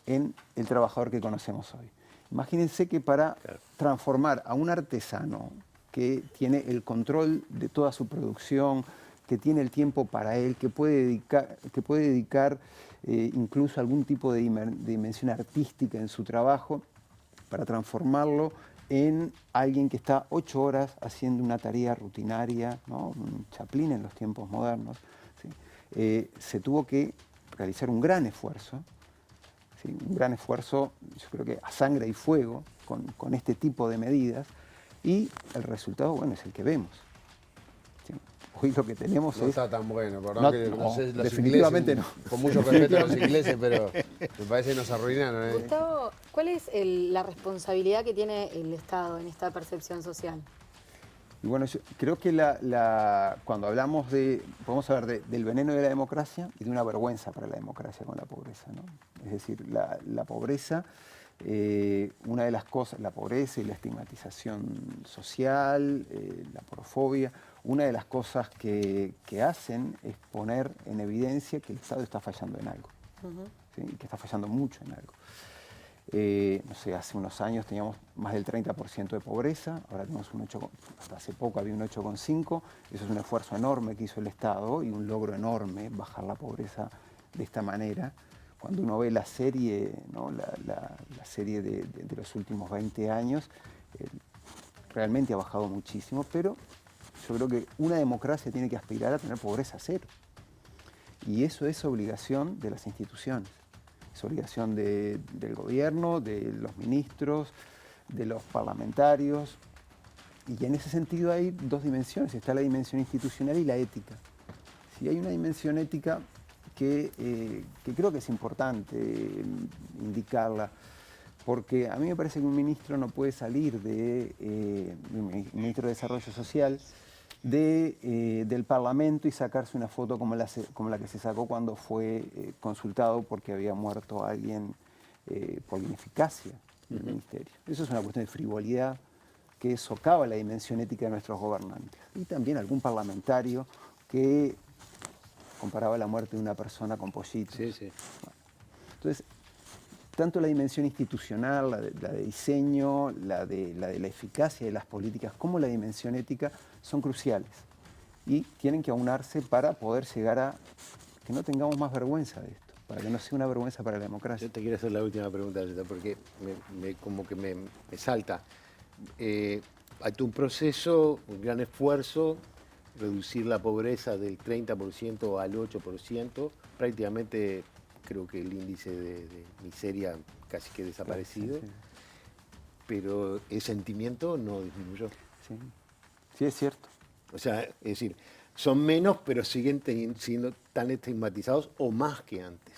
en el trabajador que conocemos hoy. Imagínense que para transformar a un artesano que tiene el control de toda su producción, que tiene el tiempo para él, que puede dedicar incluso algún tipo de dimensión artística en su trabajo, para transformarlo en alguien que está 8 horas haciendo una tarea rutinaria, ¿no? Un Chaplin en los tiempos modernos. ¿Sí? Se tuvo que realizar un gran esfuerzo, ¿sí? Un gran esfuerzo, yo creo que a sangre y fuego, con este tipo de medidas, y el resultado, bueno, es el que vemos. ¿Sí? Hoy lo que tenemos no está tan bueno, perdón, no, que no sé, los definitivamente ingleses, no. con mucho respeto a los ingleses, pero me parece que nos arruinaron. Gustavo, ¿cuál es la responsabilidad que tiene el Estado en esta percepción social? Y bueno, yo creo que cuando hablamos podemos hablar del veneno de la democracia y de una vergüenza para la democracia con la pobreza, ¿no? Es decir, la pobreza, una de las cosas, la pobreza y la estigmatización social, la porofobia, una de las cosas que hacen es poner en evidencia que el Estado está fallando en algo, ¿sí? Y que está fallando mucho en algo. No sé, hace unos años teníamos más del 30% de pobreza, ahora tenemos hasta hace poco había un 8,5%, eso es un esfuerzo enorme que hizo el Estado y un logro enorme bajar la pobreza de esta manera. Cuando uno ve la serie, ¿no? la serie de los últimos 20 años, realmente ha bajado muchísimo, pero yo creo que una democracia tiene que aspirar a tener pobreza cero. Y eso es obligación de las instituciones. Es obligación del gobierno, de los ministros, de los parlamentarios. Y en ese sentido hay dos dimensiones. Está la dimensión institucional y la ética. Si hay una dimensión ética que creo que es importante indicarla, porque a mí me parece que un ministro no puede salir un ministro de Desarrollo Social del Parlamento y sacarse una foto como la que se sacó cuando fue consultado porque había muerto alguien por ineficacia del ministerio. Eso es una cuestión de frivolidad que socava la dimensión ética de nuestros gobernantes. Y también algún parlamentario que comparaba la muerte de una persona con pollitos. Sí, sí. Bueno, entonces, tanto la dimensión institucional, la de diseño, la de la eficacia de las políticas, como la dimensión ética son cruciales y tienen que aunarse para poder llegar a que no tengamos más vergüenza de esto, para que no sea una vergüenza para la democracia. Yo te quiero hacer la última pregunta, porque como que me salta. Hay un proceso, un gran esfuerzo, reducir la pobreza del 30% al 8%, prácticamente creo que el índice de miseria casi que desaparecido, sí. Pero el sentimiento no disminuyó. Sí. Sí, es cierto. O sea, es decir, son menos, pero siguen siendo tan estigmatizados o más que antes.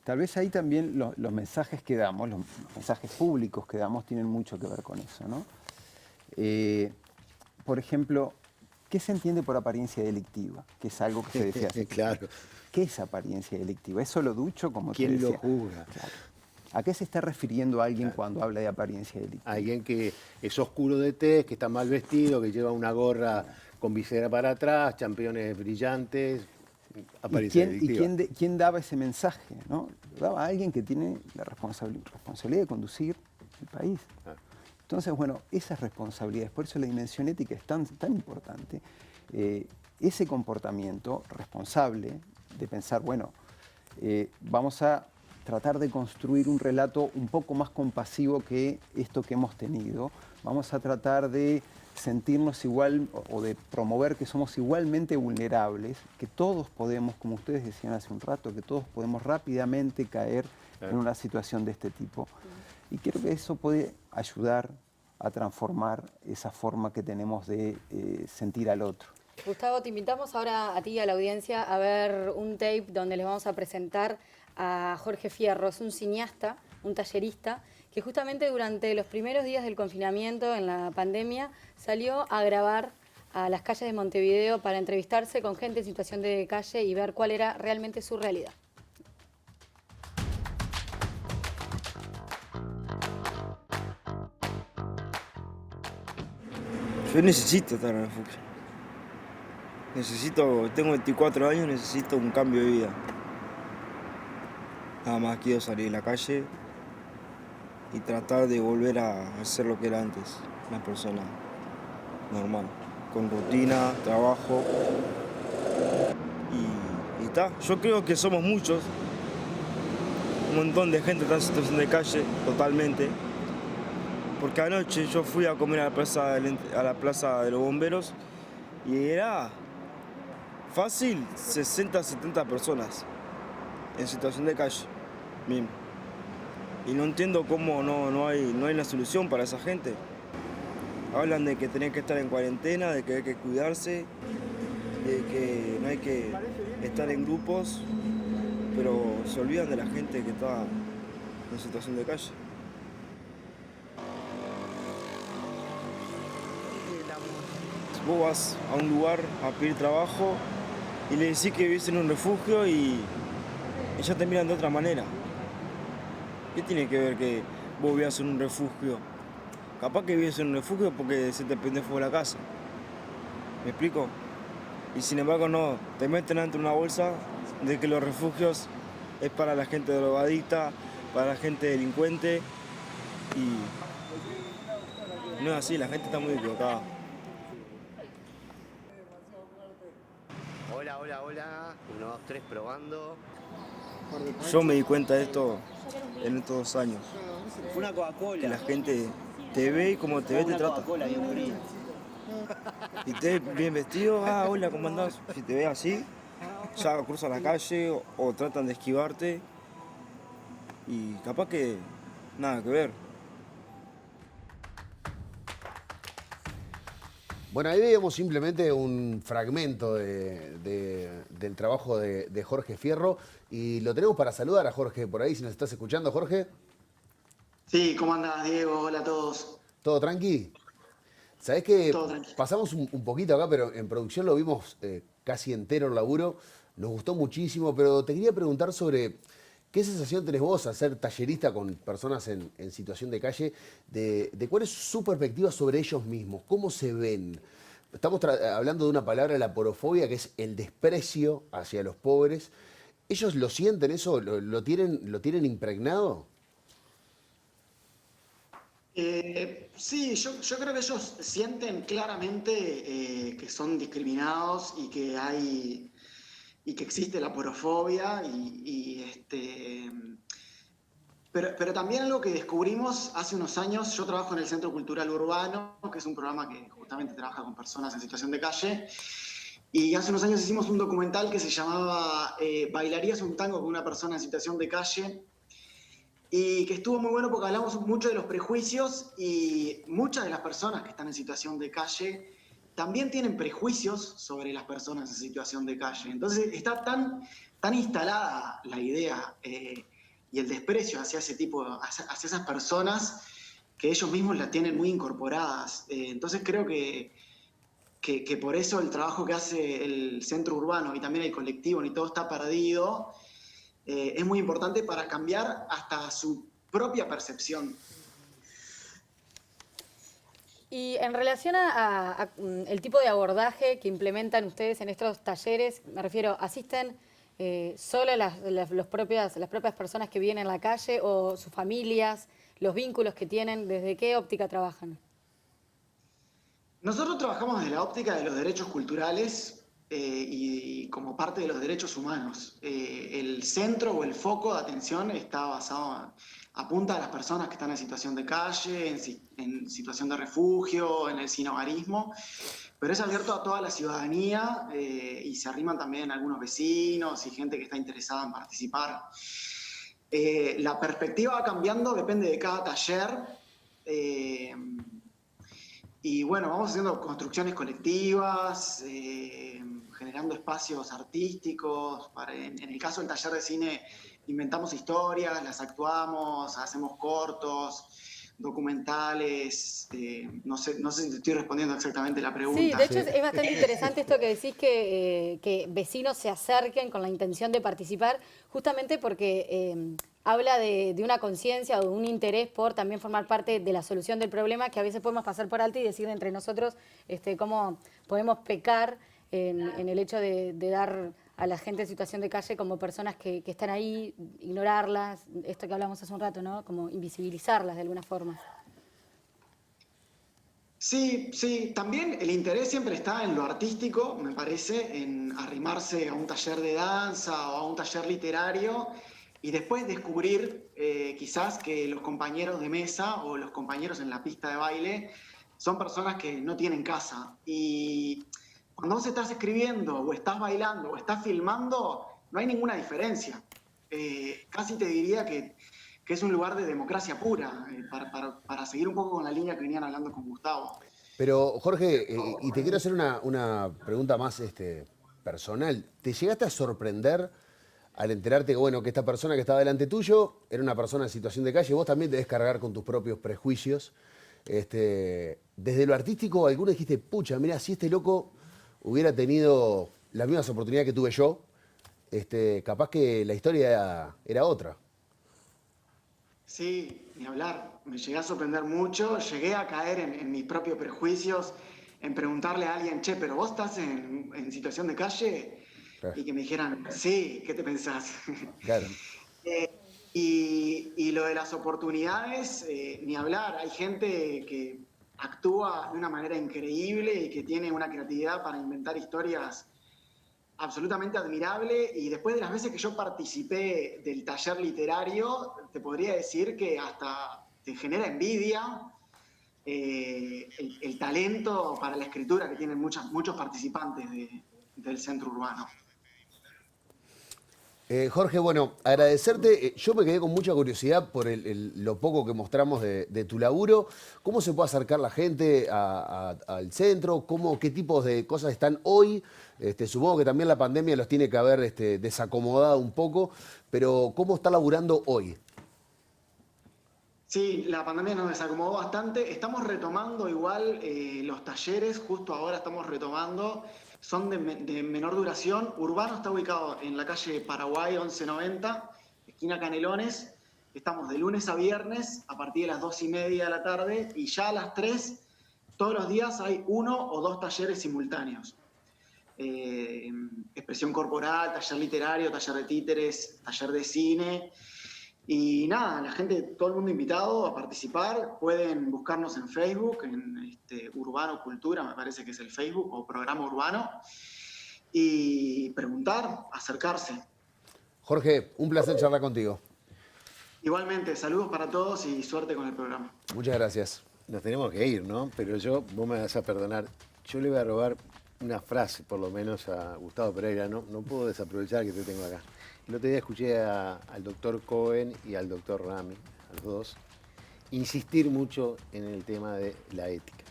Tal vez ahí también los mensajes que damos, los mensajes públicos que damos tienen mucho que ver con eso, ¿no? Por ejemplo, ¿qué se entiende por apariencia delictiva? Que es algo que se decía hace claro. ¿Qué es apariencia delictiva? ¿Es solo ducho, como te decía? ¿Quién lo juzga? Claro. ¿A qué se está refiriendo alguien cuando habla de apariencia delictiva? Alguien que es oscuro de tez, que está mal vestido, que lleva una gorra con visera para atrás, championes brillantes, apariencia delictiva. ¿Y quién daba ese mensaje? ¿No? Lo daba alguien que tiene la responsabilidad de conducir el país. Entonces, bueno, esas responsabilidades, por eso la dimensión ética es tan importante. ese comportamiento responsable de pensar, bueno, vamos a tratar de construir un relato un poco más compasivo que esto que hemos tenido. Vamos a tratar de sentirnos igual o de promover que somos igualmente vulnerables, que todos podemos, como ustedes decían hace un rato, que todos podemos rápidamente caer en una situación de este tipo. Y creo que eso puede ayudar a transformar esa forma que tenemos de sentir al otro. Gustavo, te invitamos ahora a ti y a la audiencia a ver un tape donde les vamos a presentar a Jorge Fierro. Es un cineasta, un tallerista, que justamente durante los primeros días del confinamiento en la pandemia salió a grabar a las calles de Montevideo para entrevistarse con gente en situación de calle y ver cuál era realmente su realidad. Yo necesito estar en refugio. Tengo 24 años, necesito un cambio de vida. Nada más quiero salir a la calle y tratar de volver a ser lo que era antes, una persona normal, con rutina, trabajo y está. Yo creo que somos muchos, un montón de gente está en situación de calle, totalmente. Porque anoche yo fui a comer a la plaza de los bomberos y era fácil 60, 70 personas en situación de calle mismo. Y no entiendo cómo no hay una solución para esa gente. Hablan de que tienen que estar en cuarentena, de que hay que cuidarse, de que no hay que estar en grupos, pero se olvidan de la gente que está en situación de calle. Vos vas a un lugar a pedir trabajo y le decís que vivís en un refugio y ya te miran de otra manera. ¿Qué tiene que ver que vos vivas en un refugio? Capaz que vives en un refugio porque se te prende fuego la casa. ¿Me explico? Y sin embargo no, te meten dentro de una bolsa de que los refugios es para la gente drogadicta, para la gente delincuente y no es así, la gente está muy equivocada. Hola, hola, hola. 1, 2, 3, probando. Yo me di cuenta de esto en estos 2 años. Una Coca-Cola. Que la gente te ve y como te ve te trata. Y te ve bien vestido, hola, ¿cómo andás? Si te ve así, ya cruzan la calle o tratan de esquivarte. Y capaz que nada que ver. Bueno, ahí veíamos simplemente un fragmento del trabajo de Jorge Fierro y lo tenemos para saludar a Jorge por ahí, si nos estás escuchando, Jorge. Sí, ¿cómo andás, Diego? Hola a todos. ¿Todo tranqui? ¿Sabés que Todo tranqui. pasamos un poquito acá, pero en producción lo vimos casi entero el laburo, nos gustó muchísimo, pero te quería preguntar sobre qué sensación tenés vos al ser tallerista con personas en situación de calle, de cuál es su perspectiva sobre ellos mismos, cómo se ven. Estamos hablando de una palabra, la porofobia, que es el desprecio hacia los pobres. ¿Ellos lo sienten eso? ¿Lo tienen impregnado? Sí, yo creo que ellos sienten claramente que son discriminados y que existe la porofobia pero también algo que descubrimos hace unos años. Yo trabajo en el Centro Cultural Urbano, que es un programa que justamente trabaja con personas en situación de calle, y hace unos años hicimos un documental que se llamaba ¿Bailarías un tango con una persona en situación de calle? Y que estuvo muy bueno porque hablamos mucho de los prejuicios, y muchas de las personas que están en situación de calle también tienen prejuicios sobre las personas en situación de calle. Entonces está tan instalada la idea y el desprecio hacia hacia esas personas, que ellos mismos la tienen muy incorporadas. Entonces creo que por eso el trabajo que hace el Centro Urbano y también el colectivo Ni Todo Está Perdido es muy importante para cambiar hasta su propia percepción. Y en relación a el tipo de abordaje que implementan ustedes en estos talleres, me refiero, ¿asisten solo las propias personas que viven en la calle o sus familias, los vínculos que tienen? ¿Desde qué óptica trabajan? Nosotros trabajamos desde la óptica de los derechos culturales, y como parte de los derechos humanos. El centro o el foco de atención está basado, apunta a las personas que están en situación de calle, en situación de refugio, en el sinhogarismo, pero es abierto a toda la ciudadanía y se arriman también algunos vecinos y gente que está interesada en participar. La perspectiva va cambiando, depende de cada taller. Y bueno, vamos haciendo construcciones colectivas, generando espacios artísticos. En el caso del taller de cine, inventamos historias, las actuamos, hacemos cortos, documentales. No sé si te estoy respondiendo exactamente la pregunta. Sí, de hecho es bastante interesante esto que decís, que vecinos se acerquen con la intención de participar, justamente porque habla de una conciencia o de un interés por también formar parte de la solución del problema, que a veces podemos pasar por alto y decir entre nosotros cómo podemos pecar en el hecho de dar a la gente en situación de calle como personas que están ahí, ignorarlas, esto que hablamos hace un rato, ¿no? Como invisibilizarlas de alguna forma. Sí, sí, también el interés siempre está en lo artístico, me parece, en arrimarse a un taller de danza o a un taller literario y después descubrir quizás que los compañeros de mesa o los compañeros en la pista de baile son personas que no tienen casa. Y cuando vos estás escribiendo o estás bailando o estás filmando, no hay ninguna diferencia. Casi te diría que es un lugar de democracia pura, para seguir un poco con la línea que venían hablando con Gustavo. Pero, Jorge, y te quiero hacer una pregunta más personal. ¿Te llegaste a sorprender al enterarte que esta persona que estaba delante tuyo era una persona en situación de calle? Vos también te debes cargar con tus propios prejuicios. Desde lo artístico, alguno dijiste, pucha, mira, si este loco hubiera tenido las mismas oportunidades que tuve yo, capaz que la historia era otra. Sí, ni hablar. Me llegué a sorprender mucho. Llegué a caer en mis propios prejuicios, en preguntarle a alguien, che, pero vos estás en situación de calle. Claro. Y que me dijeran, sí, ¿qué te pensás? Claro. Y lo de las oportunidades, ni hablar. Hay gente que actúa de una manera increíble y que tiene una creatividad para inventar historias absolutamente admirable, y después de las veces que yo participé del taller literario, te podría decir que hasta te genera envidia el talento para la escritura que tienen muchos participantes del centro urbano. Jorge, bueno, agradecerte. Yo me quedé con mucha curiosidad por lo poco que mostramos de tu laburo. ¿Cómo se puede acercar la gente al centro? ¿Qué tipos de cosas están hoy? Supongo que también la pandemia los tiene que haber desacomodado un poco, pero ¿cómo está laburando hoy? Sí, la pandemia nos desacomodó bastante. Estamos retomando igual los talleres, justo ahora estamos retomando. Son de menor duración. Urbano está ubicado en la calle Paraguay 1190, esquina Canelones. Estamos de lunes a viernes a partir de las 2:30 de la tarde, y ya a las 3 todos los días hay 1 o 2 talleres simultáneos. Expresión corporal, taller literario, taller de títeres, taller de cine. Y nada, la gente, todo el mundo invitado a participar. Pueden buscarnos en Facebook, en Urbano Cultura, me parece que es el Facebook, o Programa Urbano, y preguntar, acercarse. Jorge, un placer charlar contigo. Igualmente, saludos para todos y suerte con el programa. Muchas gracias. Nos tenemos que ir, ¿no? Pero vos me vas a perdonar, yo le voy a robar una frase, por lo menos, a Gustavo Pereira. No puedo desaprovechar que te tengo acá. El otro día escuché al doctor Cohen y al doctor Rami, a los dos, insistir mucho en el tema de la ética.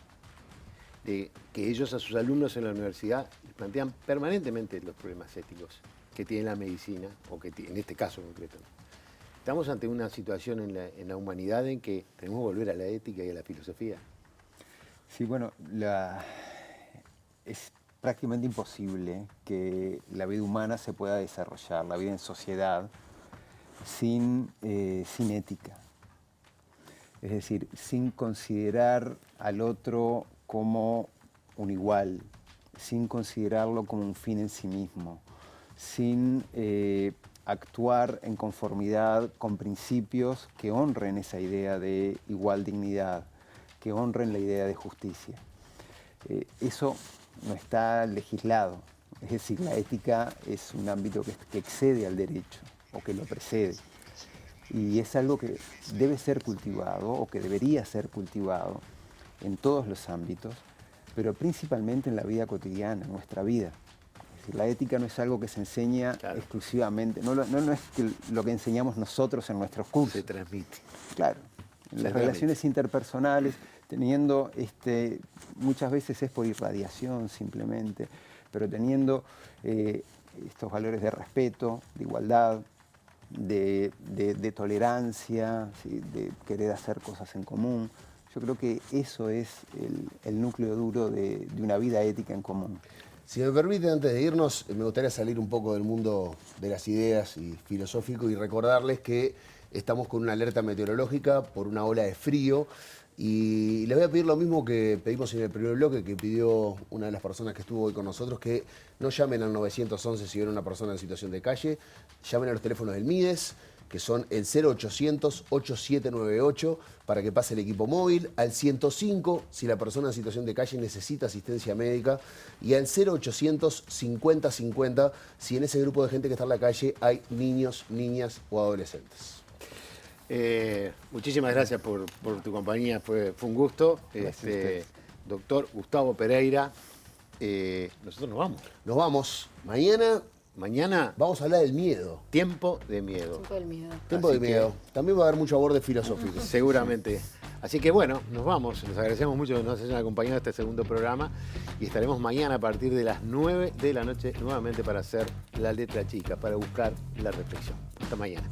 De que ellos a sus alumnos en la universidad les plantean permanentemente los problemas éticos que tiene la medicina, o que en este caso concreto. Estamos ante una situación en la humanidad en que tenemos que volver a la ética y a la filosofía. Sí, bueno, es prácticamente imposible que la vida humana se pueda desarrollar, la vida en sociedad, sin ética. Es decir, sin considerar al otro como un igual, sin considerarlo como un fin en sí mismo, sin actuar en conformidad con principios que honren esa idea de igual dignidad, que honren la idea de justicia. Eso no está legislado, Es decir, la ética es un ámbito que excede al derecho o que lo precede. Y es algo que debe ser cultivado o que debería ser cultivado en todos los ámbitos, pero principalmente en la vida cotidiana, en nuestra vida. Es decir, la ética no es algo que se enseña exclusivamente, no es que lo que enseñamos nosotros en nuestros cursos. Se transmite. Claro, en las relaciones interpersonales, teniendo, muchas veces es por irradiación simplemente, pero teniendo estos valores de respeto, de igualdad, de tolerancia, ¿sí? De querer hacer cosas en común. Yo creo que eso es el núcleo duro de una vida ética en común. Si me permite, antes de irnos, me gustaría salir un poco del mundo de las ideas y filosófico y recordarles que estamos con una alerta meteorológica por una ola de frío. Y les voy a pedir lo mismo que pedimos en el primer bloque, que pidió una de las personas que estuvo hoy con nosotros, que no llamen al 911 si ven una persona en situación de calle, llamen a los teléfonos del MIDES, que son el 0800-8798, para que pase el equipo móvil, al 105 si la persona en situación de calle necesita asistencia médica, y al 0800-5050 si en ese grupo de gente que está en la calle hay niños, niñas o adolescentes. Muchísimas gracias por tu compañía, fue un gusto. Doctor Gustavo Pereira, nosotros nos vamos. Nos vamos. Mañana vamos a hablar del miedo. Tiempo de miedo. Tiempo del miedo. Tiempo de miedo. También va a haber mucho aborde filosófico. Seguramente. Así que bueno, nos vamos. Les agradecemos mucho que nos hayan acompañado en este segundo programa y estaremos mañana a partir de las 9 de la noche nuevamente para hacer la letra chica, para buscar la reflexión. Hasta mañana.